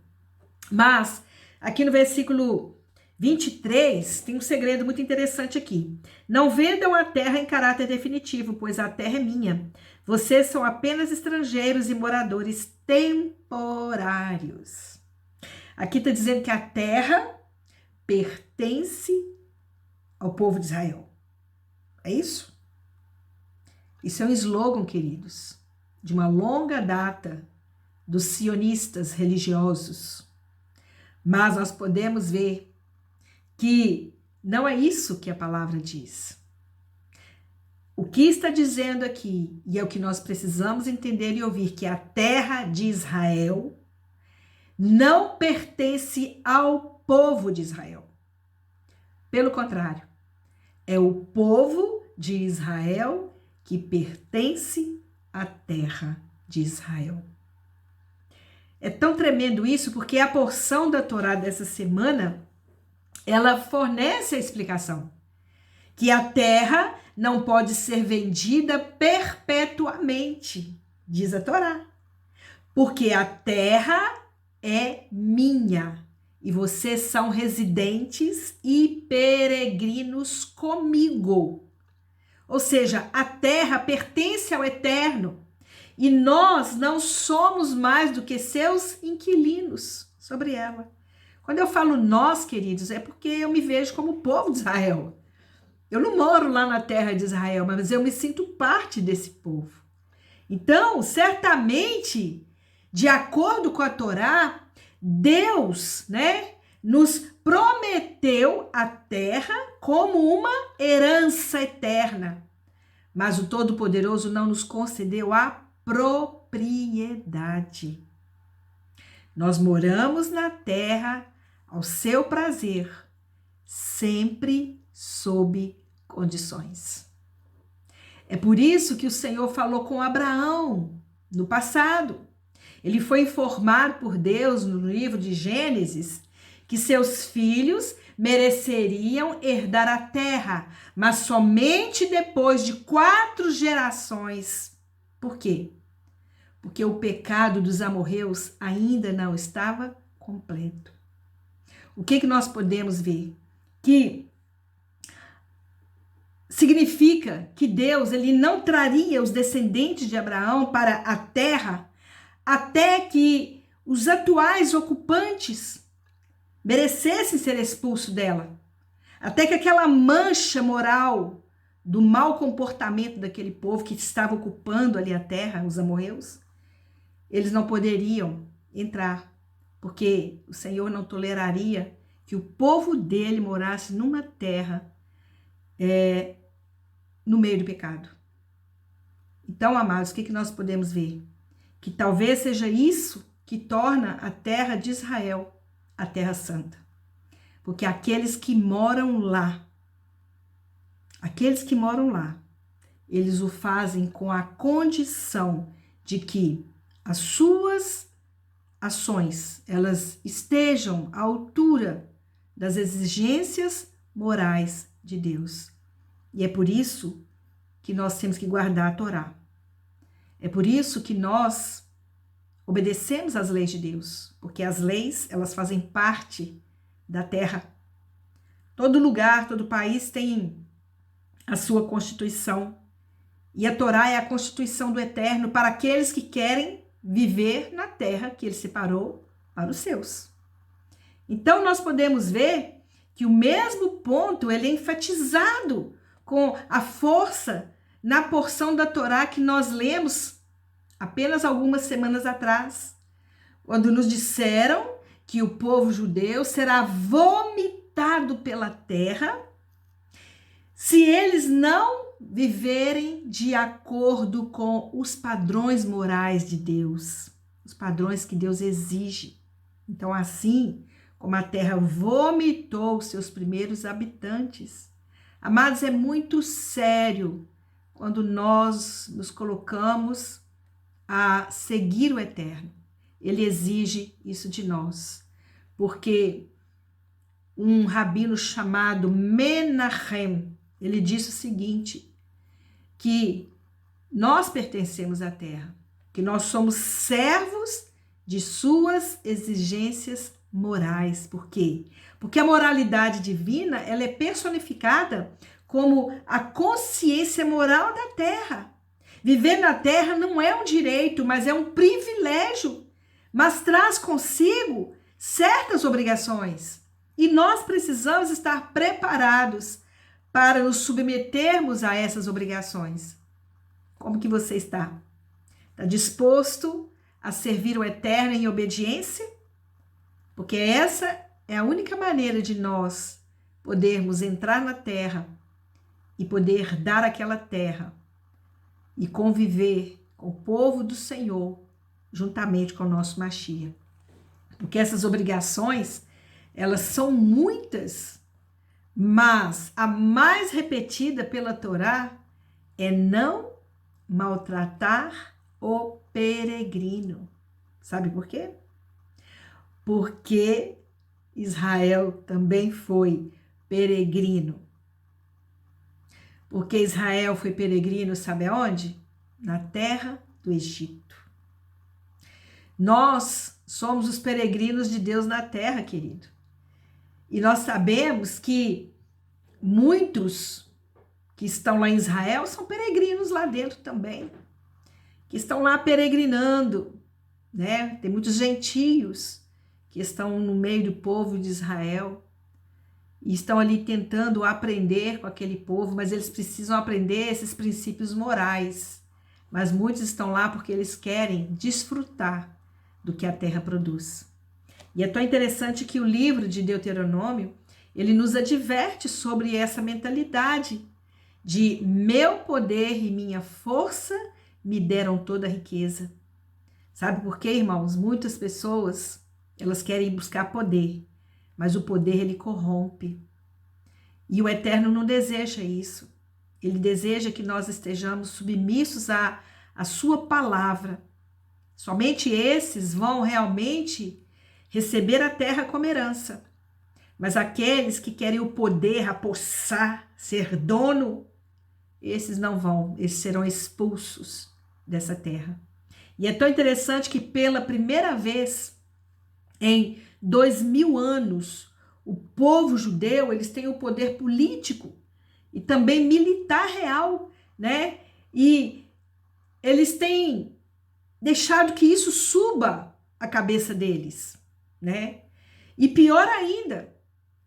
Mas, aqui no versículo 23, tem um segredo muito interessante aqui. Não vendam a terra em caráter definitivo, pois a terra é minha. Vocês são apenas estrangeiros e moradores temporários. Aqui está dizendo que a terra pertence ao povo de Israel. É isso? Isso é um slogan, queridos, de uma longa data dos sionistas religiosos. Mas nós podemos ver que não é isso que a palavra diz. O que está dizendo aqui, e é o que nós precisamos entender e ouvir, que a terra de Israel não pertence ao povo de Israel. Pelo contrário, é o povo de Israel que pertence à terra de Israel. É tão tremendo isso, porque a porção da Torá dessa semana, ela fornece a explicação. Que a terra não pode ser vendida perpetuamente, diz a Torá. Porque a terra é minha, e vocês são residentes e peregrinos comigo. Ou seja, a terra pertence ao Eterno. E nós não somos mais do que seus inquilinos sobre ela. Quando eu falo nós, queridos, é porque eu me vejo como povo de Israel. Eu não moro lá na terra de Israel, mas eu me sinto parte desse povo. Então, certamente, de acordo com a Torá, Deus, nos prometeu a terra como uma herança eterna. Mas o Todo-Poderoso não nos concedeu a propriedade. Nós moramos na terra ao seu prazer, sempre sob condições. É por isso que o Senhor falou com Abraão no passado. Ele foi informado por Deus no livro de Gênesis que seus filhos mereceriam herdar a terra, mas somente depois de 4 gerações. Por quê? Porque o pecado dos amorreus ainda não estava completo. O que nós podemos ver? Que significa que Deus ele não traria os descendentes de Abraão para a terra até que os atuais ocupantes merecessem ser expulsos dela, até que aquela mancha moral do mau comportamento daquele povo que estava ocupando ali a terra, os amorreus, eles não poderiam entrar, porque o Senhor não toleraria que o povo dele morasse numa terra no meio do pecado. Então, amados, o que nós podemos ver? Que talvez seja isso que torna a terra de Israel a terra santa. Porque aqueles que moram lá, eles o fazem com a condição de que as suas ações, elas estejam à altura das exigências morais de Deus. E é por isso que nós temos que guardar a Torá. É por isso que nós obedecemos às leis de Deus, porque as leis, elas fazem parte da terra. Todo lugar, todo país tem a sua Constituição. E a Torá é a Constituição do Eterno para aqueles que querem viver na terra que ele separou para os seus. Então, nós podemos ver que o mesmo ponto ele é enfatizado com a força na porção da Torá que nós lemos apenas algumas semanas atrás, quando nos disseram que o povo judeu será vomitado pela terra se eles não viverem de acordo com os padrões morais de Deus, os padrões que Deus exige. Então, assim como a terra vomitou os seus primeiros habitantes, amados, é muito sério quando nós nos colocamos a seguir o Eterno. Ele exige isso de nós, porque um rabino chamado Menahem, ele disse o seguinte, que nós pertencemos à terra, que nós somos servos de suas exigências morais. Por quê? Porque a moralidade divina, ela é personificada como a consciência moral da terra. Viver na terra não é um direito, mas é um privilégio, mas traz consigo certas obrigações. E nós precisamos estar preparados para nos submetermos a essas obrigações. Como que você está? Está disposto a servir o Eterno em obediência? Porque essa é a única maneira de nós podermos entrar na terra e poder dar aquela terra e conviver com o povo do Senhor juntamente com o nosso Mashiach. Porque essas obrigações, elas são muitas, mas a mais repetida pela Torá é não maltratar o peregrino. Sabe por quê? Porque Israel também foi peregrino. Porque Israel foi peregrino, sabe aonde? Na terra do Egito. Nós somos os peregrinos de Deus na terra, querido. E nós sabemos que muitos que estão lá em Israel são peregrinos lá dentro também, que estão lá peregrinando, né? Tem muitos gentios que estão no meio do povo de Israel e estão ali tentando aprender com aquele povo, mas eles precisam aprender esses princípios morais. Mas muitos estão lá porque eles querem desfrutar do que a terra produz. E é tão interessante que o livro de Deuteronômio, ele nos adverte sobre essa mentalidade de meu poder e minha força me deram toda a riqueza. Sabe por quê, irmãos? Muitas pessoas, elas querem buscar poder, mas o poder ele corrompe. E o Eterno não deseja isso. Ele deseja que nós estejamos submissos à sua palavra. Somente esses vão realmente receber a terra como herança. Mas aqueles que querem o poder, apossar, ser dono, esses não vão, eles serão expulsos dessa terra. E é tão interessante que pela primeira vez em 2000 anos, o povo judeu, eles têm o poder político e também militar real, né? E eles têm deixado que isso suba a cabeça deles, né? E pior ainda,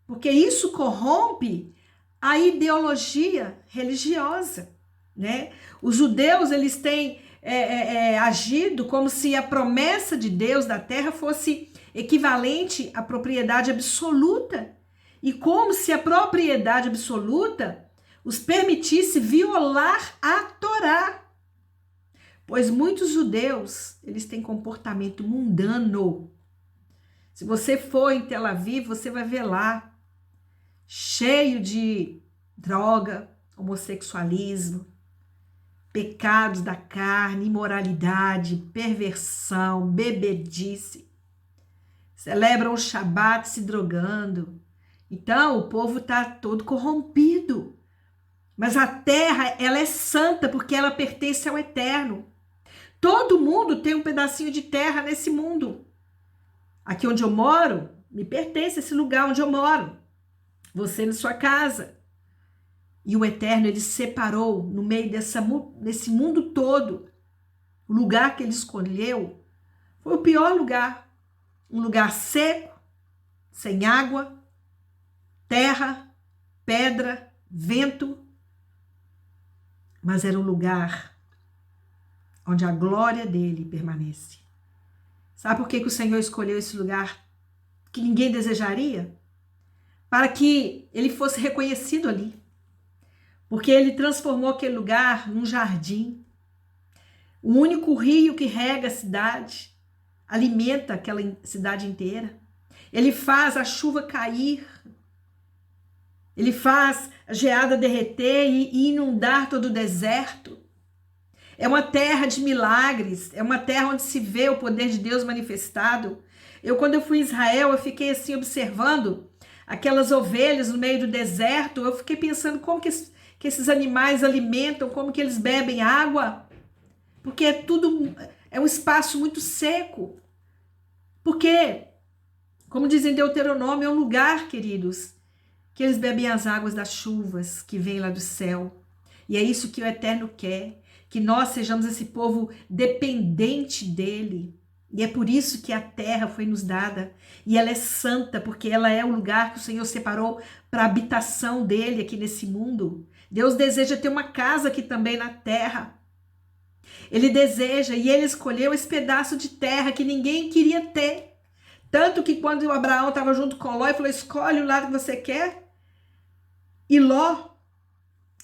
porque isso corrompe a ideologia religiosa, né? Os judeus, eles têm agido como se a promessa de Deus da terra fosse equivalente à propriedade absoluta, e como se a propriedade absoluta os permitisse violar a Torá. Pois muitos judeus, eles têm comportamento mundano. Se você for em Tel Aviv, você vai ver lá, cheio de droga, homossexualismo, pecados da carne, imoralidade, perversão, bebedice. Celebram o Shabat se drogando. Então, o povo está todo corrompido. Mas a terra, ela é santa porque ela pertence ao Eterno. Todo mundo tem um pedacinho de terra nesse mundo. Aqui onde eu moro, me pertence esse lugar onde eu moro. Você na sua casa. E o Eterno, ele separou no meio desse mundo todo. O lugar que ele escolheu foi o pior lugar. Um lugar seco, sem água, terra, pedra, vento. Mas era um lugar onde a glória dele permanece. Sabe por que o Senhor escolheu esse lugar que ninguém desejaria? Para que ele fosse reconhecido ali. Porque ele transformou aquele lugar num jardim. O único rio que rega a cidade, alimenta aquela cidade inteira. Ele faz a chuva cair. Ele faz a geada derreter e inundar todo o deserto. É uma terra de milagres, é uma terra onde se vê o poder de Deus manifestado. Quando eu fui em Israel, eu fiquei assim observando aquelas ovelhas no meio do deserto. Eu fiquei pensando como que esses animais alimentam, como que eles bebem água. Porque é um espaço muito seco. Porque, como dizem em Deuteronômio, é um lugar, queridos, que eles bebem as águas das chuvas que vêm lá do céu. E é isso que o Eterno quer, que nós sejamos esse povo dependente dele. E é por isso que a terra foi nos dada. E ela é santa, porque ela é o lugar que o Senhor separou para a habitação dele aqui nesse mundo. Deus deseja ter uma casa aqui também na terra. Ele deseja, e ele escolheu esse pedaço de terra que ninguém queria ter. Tanto que quando o Abraão estava junto com Ló, ele falou, escolhe o lado que você quer. E Ló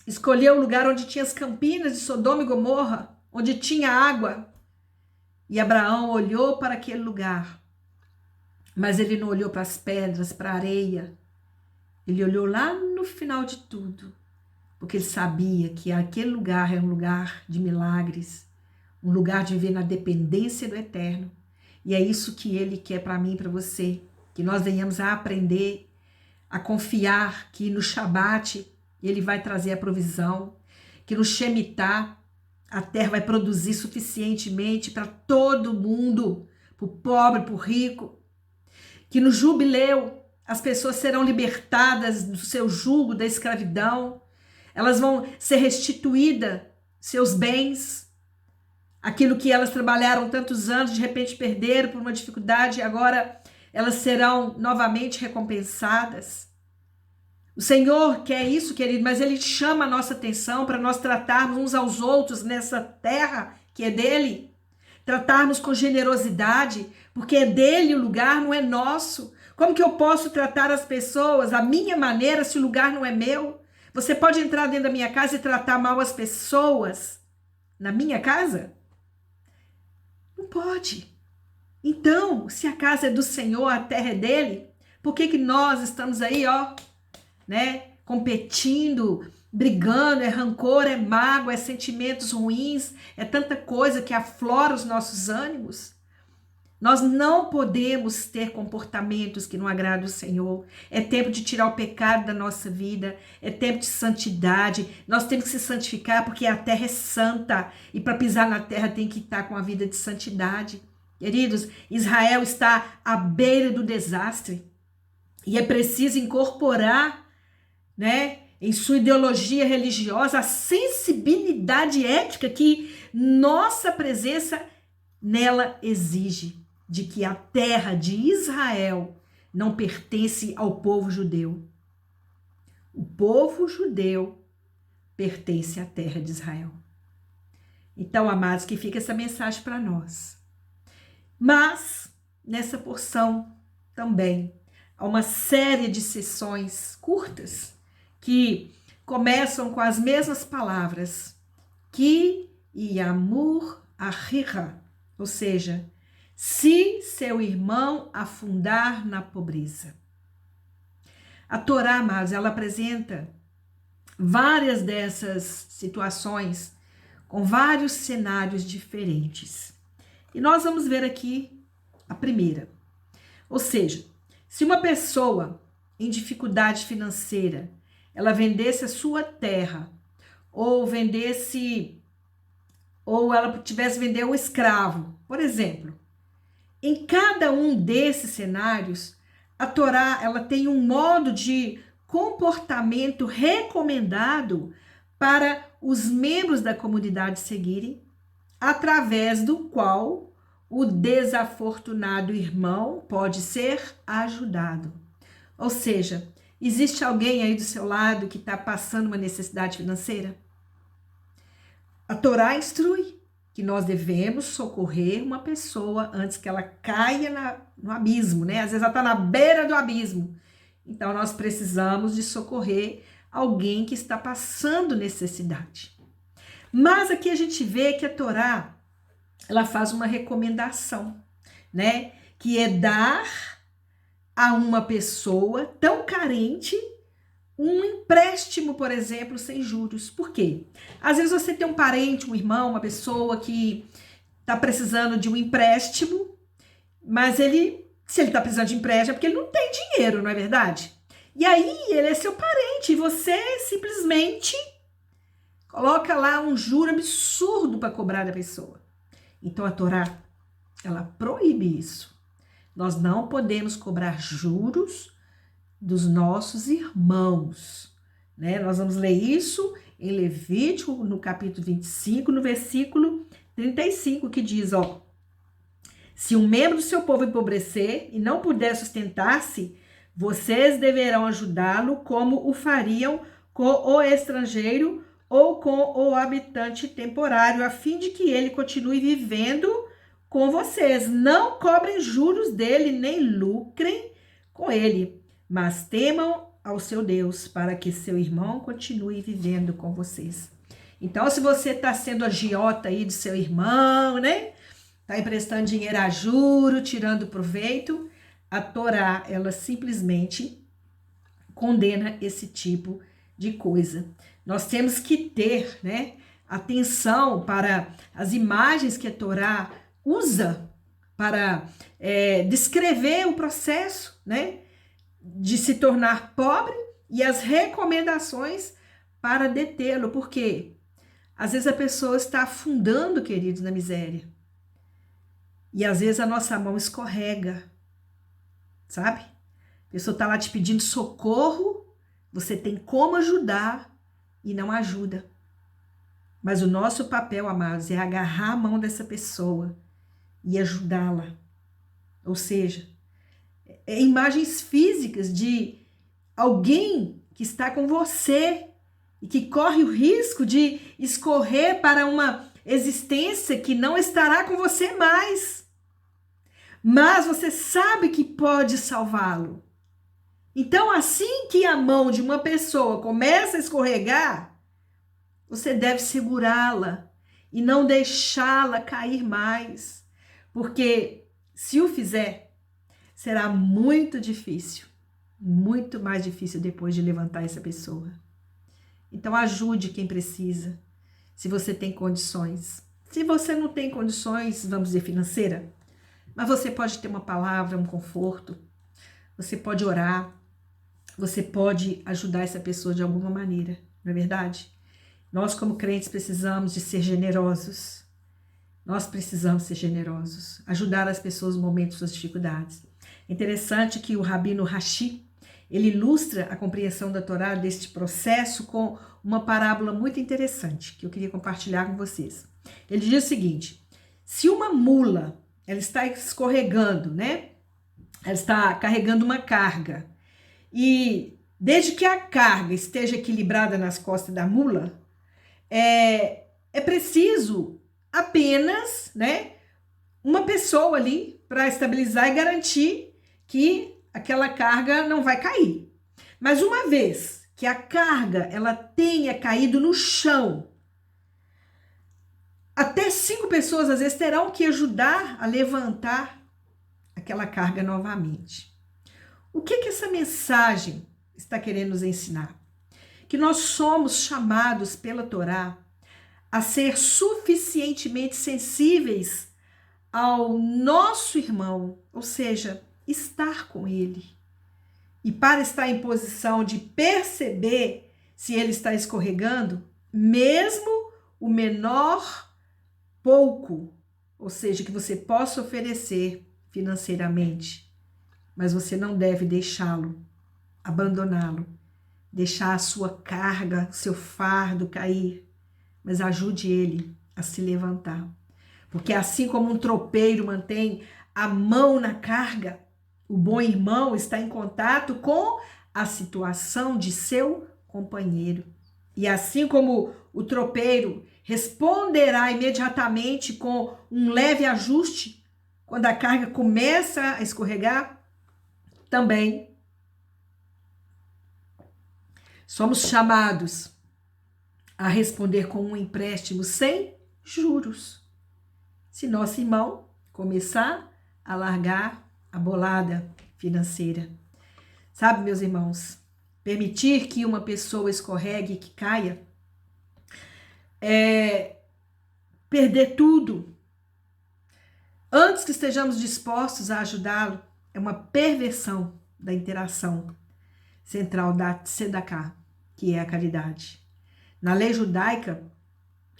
escolheu o lugar onde tinha as campinas de Sodoma e Gomorra, onde tinha água. E Abraão olhou para aquele lugar, mas ele não olhou para as pedras, para a areia. Ele olhou lá no final de tudo, porque ele sabia que aquele lugar é um lugar de milagres, um lugar de viver na dependência do Eterno. E é isso que ele quer para mim e para você, que nós venhamos a aprender a confiar que no Shabat ele vai trazer a provisão, que no Shemitah a terra vai produzir suficientemente para todo mundo, para o pobre, para o rico, que no Jubileu as pessoas serão libertadas do seu jugo da escravidão, elas vão ser restituídas seus bens, aquilo que elas trabalharam tantos anos, de repente perderam por uma dificuldade, e agora elas serão novamente recompensadas. O Senhor quer isso, querido, mas Ele chama a nossa atenção para nós tratarmos uns aos outros nessa terra que é dele, tratarmos com generosidade, porque é dele o lugar, não é nosso. Como que eu posso tratar as pessoas à minha maneira se o lugar não é meu? Você pode entrar dentro da minha casa e tratar mal as pessoas na minha casa? Não pode. Então, se a casa é do Senhor, a terra é dele, Por que nós estamos aí, ó, né, competindo, brigando? É rancor, é mágoa, é sentimentos ruins, é tanta coisa que aflora os nossos ânimos. Nós não podemos ter comportamentos que não agradam o Senhor. É tempo de tirar o pecado da nossa vida. É tempo de santidade. Nós temos que se santificar porque a terra é santa. E para pisar na terra tem que estar com a vida de santidade. Queridos, Israel está à beira do desastre. E é preciso incorporar, né, em sua ideologia religiosa a sensibilidade ética que nossa presença nela exige, de que a terra de Israel não pertence ao povo judeu. O povo judeu pertence à terra de Israel. Então, amados, que fica essa mensagem para nós. Mas, nessa porção também, há uma série de sessões curtas que começam com as mesmas palavras, Ki yamur ahira, ou seja, se seu irmão afundar na pobreza. A Torá, amados, ela apresenta várias dessas situações com vários cenários diferentes. E nós vamos ver aqui a primeira. Ou seja, se uma pessoa em dificuldade financeira, ela vendesse a sua terra, ou ela tivesse vender um escravo, por exemplo. Em cada um desses cenários, a Torá ela tem um modo de comportamento recomendado para os membros da comunidade seguirem, através do qual o desafortunado irmão pode ser ajudado. Ou seja, existe alguém aí do seu lado que está passando uma necessidade financeira? A Torá instrui que nós devemos socorrer uma pessoa antes que ela caia no abismo, né? Às vezes ela está na beira do abismo. Então, nós precisamos de socorrer alguém que está passando necessidade. Mas aqui a gente vê que a Torá, ela faz uma recomendação, né? Que é dar a uma pessoa tão carente um empréstimo, por exemplo, sem juros. Por quê? Às vezes você tem um parente, um irmão, uma pessoa que está precisando de um empréstimo, mas se ele está precisando de empréstimo é porque ele não tem dinheiro, não é verdade? E aí ele é seu parente e você simplesmente coloca lá um juro absurdo para cobrar da pessoa. Então a Torá, ela proíbe isso. Nós não podemos cobrar juros dos nossos irmãos, né? Nós vamos ler isso em Levítico, no capítulo 25, no versículo 35, que diz, ó: se um membro do seu povo empobrecer e não puder sustentar-se, vocês deverão ajudá-lo como o fariam com o estrangeiro ou com o habitante temporário, a fim de que ele continue vivendo com vocês. Não cobrem juros dele, nem lucrem com ele, mas temam ao seu Deus, para que seu irmão continue vivendo com vocês. Então, se você está sendo agiota aí do seu irmão, né? Está emprestando dinheiro a juro, tirando proveito, a Torá, ela simplesmente condena esse tipo de coisa. Nós temos que ter, né, atenção para as imagens que a Torá usa para descrever o processo, né, de se tornar pobre e as recomendações para detê-lo, porque às vezes a pessoa está afundando, queridos, na miséria, e às vezes a nossa mão escorrega, sabe? A pessoa está lá te pedindo socorro, você tem como ajudar e não ajuda. Mas o nosso papel, amados, é agarrar a mão dessa pessoa e ajudá-la. Ou seja, imagens físicas de alguém que está com você e que corre o risco de escorrer para uma existência que não estará com você mais. Mas você sabe que pode salvá-lo. Então, assim que a mão de uma pessoa começa a escorregar, você deve segurá-la e não deixá-la cair mais, porque se o fizer, será muito difícil muito mais difícil depois de levantar essa pessoa. Então ajude quem precisa, se você tem condições. Se você não tem condições, vamos dizer, financeira, mas você pode ter uma palavra, um conforto, você pode orar, você pode ajudar essa pessoa de alguma maneira, não é verdade? Nós, como crentes, precisamos de ser generosos. Nós precisamos ser generosos, ajudar as pessoas no momento de suas dificuldades. É interessante que o Rabino Rashi, ele ilustra a compreensão da Torá deste processo com uma parábola muito interessante, que eu queria compartilhar com vocês. Ele diz o seguinte: se uma mula, ela está escorregando, né? Ela está carregando uma carga, e desde que a carga esteja equilibrada nas costas da mula, é preciso apenas, né, uma pessoa ali para estabilizar e garantir que aquela carga não vai cair. Mas uma vez que a carga ela tenha caído no chão, até 5 pessoas às vezes terão que ajudar a levantar aquela carga novamente. O que essa mensagem está querendo nos ensinar? Que nós somos chamados pela Torá a ser suficientemente sensíveis ao nosso irmão, ou seja, estar com ele. E para estar em posição de perceber se ele está escorregando, mesmo o menor pouco, ou seja, que você possa oferecer financeiramente, mas você não deve deixá-lo, abandoná-lo, deixar a sua carga, seu fardo cair, mas ajude ele a se levantar. Porque assim como um tropeiro mantém a mão na carga, o bom irmão está em contato com a situação de seu companheiro. E assim como o tropeiro responderá imediatamente com um leve ajuste, quando a carga começa a escorregar, também somos chamados a responder com um empréstimo sem juros. Se nosso irmão começar a largar a bolada financeira. Sabe, meus irmãos, permitir que uma pessoa escorregue, que caia, é perder tudo. Antes que estejamos dispostos a ajudá-lo, é uma perversão da interação central da Tzedaká, que é a caridade. Na lei judaica,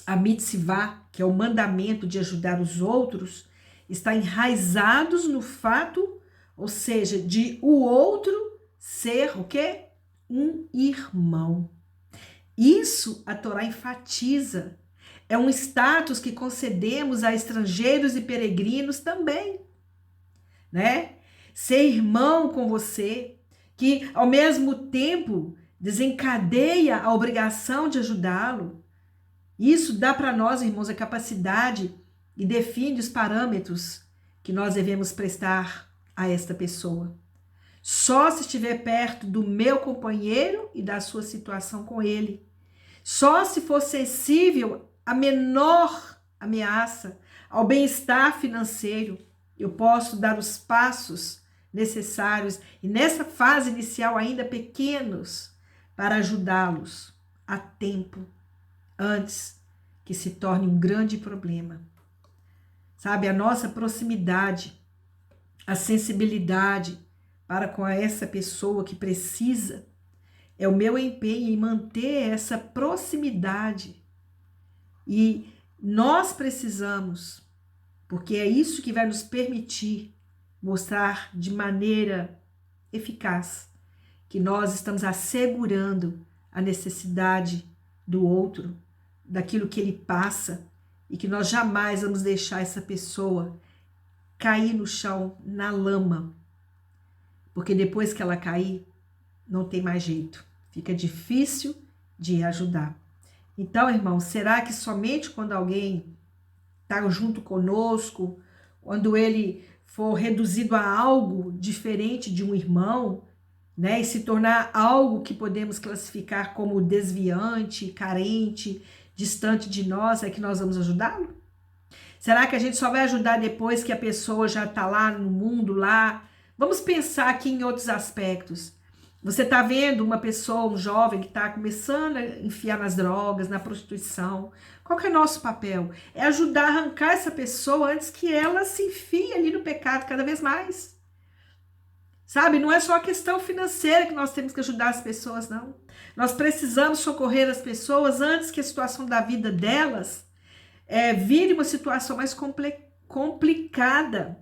a mitzvah, que é o mandamento de ajudar os outros, está enraizados no fato, ou seja, de o outro ser o quê? Um irmão. Isso a Torá enfatiza. É um status que concedemos a estrangeiros e peregrinos também, né? Ser irmão com você, que ao mesmo tempo desencadeia a obrigação de ajudá-lo. Isso dá para nós, irmãos, a capacidade e define os parâmetros que nós devemos prestar a esta pessoa. Só se estiver perto do meu companheiro e da sua situação com ele. Só se for sensível à menor ameaça, ao bem-estar financeiro, eu posso dar os passos necessários e nessa fase inicial ainda pequenos para ajudá-los a tempo, antes que se torne um grande problema. Sabe, a nossa proximidade, a sensibilidade para com essa pessoa que precisa, é o meu empenho em manter essa proximidade. E nós precisamos, porque é isso que vai nos permitir mostrar de maneira eficaz que nós estamos assegurando a necessidade do outro, daquilo que ele passa, e que nós jamais vamos deixar essa pessoa cair no chão, na lama, porque depois que ela cair, não tem mais jeito, fica difícil de ajudar. Então, irmão, será que somente quando alguém está junto conosco, quando ele for reduzido a algo diferente de um irmão, né, e se tornar algo que podemos classificar como desviante, carente, distante de nós, é que nós vamos ajudá-lo? Será que a gente só vai ajudar depois que a pessoa já está lá no mundo, lá? Vamos pensar aqui em outros aspectos. Você está vendo uma pessoa, um jovem que está começando a enfiar nas drogas, na prostituição. Qual que é nosso papel? É ajudar a arrancar essa pessoa antes que ela se enfie ali no pecado cada vez mais. Sabe? Não é só a questão financeira que nós temos que ajudar as pessoas, não. Nós precisamos socorrer as pessoas antes que a situação da vida delas vire uma situação mais complicada.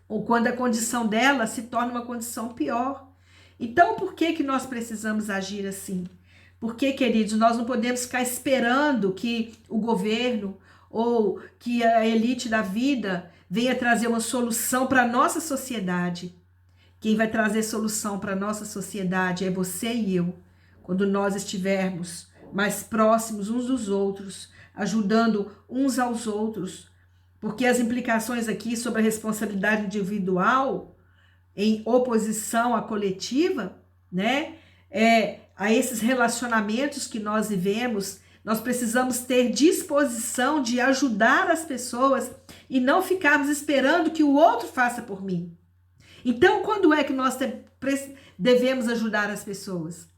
Ou quando a condição dela se torna uma condição pior. Então, por que nós precisamos agir assim? Porque, queridos, nós não podemos ficar esperando que o governo ou que a elite da vida venha trazer uma solução para a nossa sociedade. Quem vai trazer solução para a nossa sociedade é você e eu. Quando nós estivermos mais próximos uns dos outros, ajudando uns aos outros. Porque as implicações aqui sobre a responsabilidade individual em oposição à coletiva, né? A esses relacionamentos que nós vivemos, nós precisamos ter disposição de ajudar as pessoas e não ficarmos esperando que o outro faça por mim. Então, quando é que nós devemos ajudar as pessoas?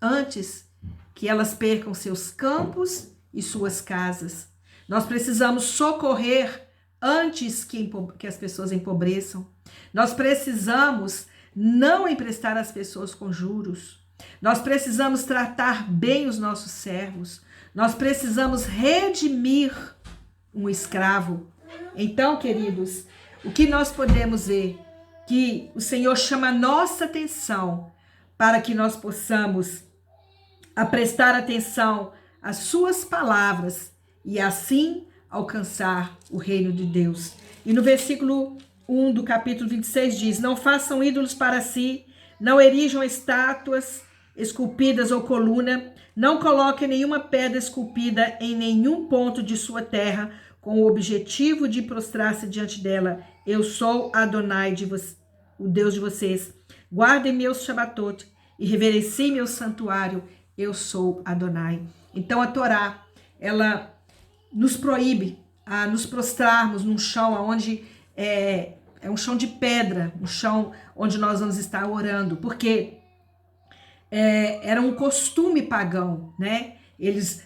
Antes que elas percam seus campos e suas casas. Nós precisamos socorrer antes que as pessoas empobreçam. Nós precisamos não emprestar às pessoas com juros. Nós precisamos tratar bem os nossos servos. Nós precisamos redimir um escravo. Então, queridos, o que nós podemos ver? Que o Senhor chama a nossa atenção para que nós possamos prestar atenção às suas palavras e assim alcançar o reino de Deus. E no versículo 1 do capítulo 26 diz: não façam ídolos para si, não erijam estátuas esculpidas ou coluna, não coloquem nenhuma pedra esculpida em nenhum ponto de sua terra, com o objetivo de prostrar-se diante dela. Eu sou Adonai, o Deus de vocês. Guardem meus Shabatot e reverenciem meu santuário. Eu sou Adonai. Então a Torá, ela nos proíbe a nos prostrarmos num chão onde é um chão de pedra, um chão onde nós vamos estar orando, porque era um costume pagão, né? Eles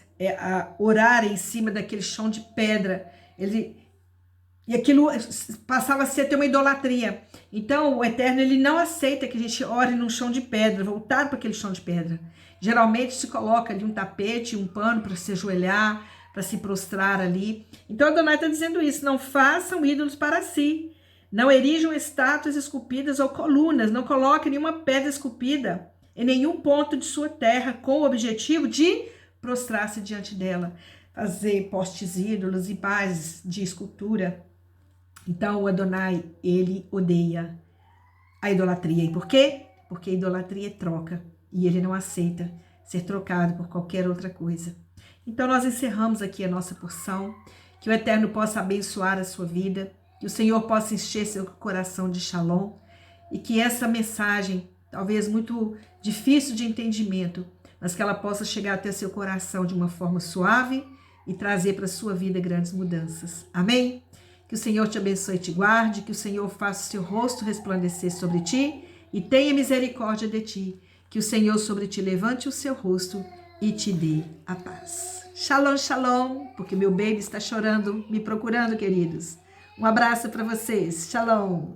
orarem em cima daquele chão de pedra, e aquilo passava a ser até uma idolatria. Então o Eterno, ele não aceita que a gente ore num chão de pedra, voltado para aquele chão de pedra. Geralmente se coloca ali um tapete, um pano para se ajoelhar, para se prostrar ali. Então Adonai está dizendo isso: não façam ídolos para si, não erijam estátuas esculpidas ou colunas, não coloquem nenhuma pedra esculpida em nenhum ponto de sua terra, com o objetivo de prostrar-se diante dela, fazer postes ídolos e bases de escultura. Então o Adonai, ele odeia a idolatria. E por quê? Porque a idolatria é troca, e ele não aceita ser trocado por qualquer outra coisa. Então nós encerramos aqui a nossa porção. Que o Eterno possa abençoar a sua vida, que o Senhor possa encher seu coração de shalom, e que essa mensagem, talvez muito difícil de entendimento, mas que ela possa chegar até seu coração de uma forma suave e trazer para a sua vida grandes mudanças. Amém? Que o Senhor te abençoe e te guarde, que o Senhor faça o seu rosto resplandecer sobre ti e tenha misericórdia de ti, que o Senhor sobre ti levante o seu rosto e te dê a paz. Shalom, shalom, porque meu baby está chorando, me procurando, queridos. Um abraço para vocês. Shalom.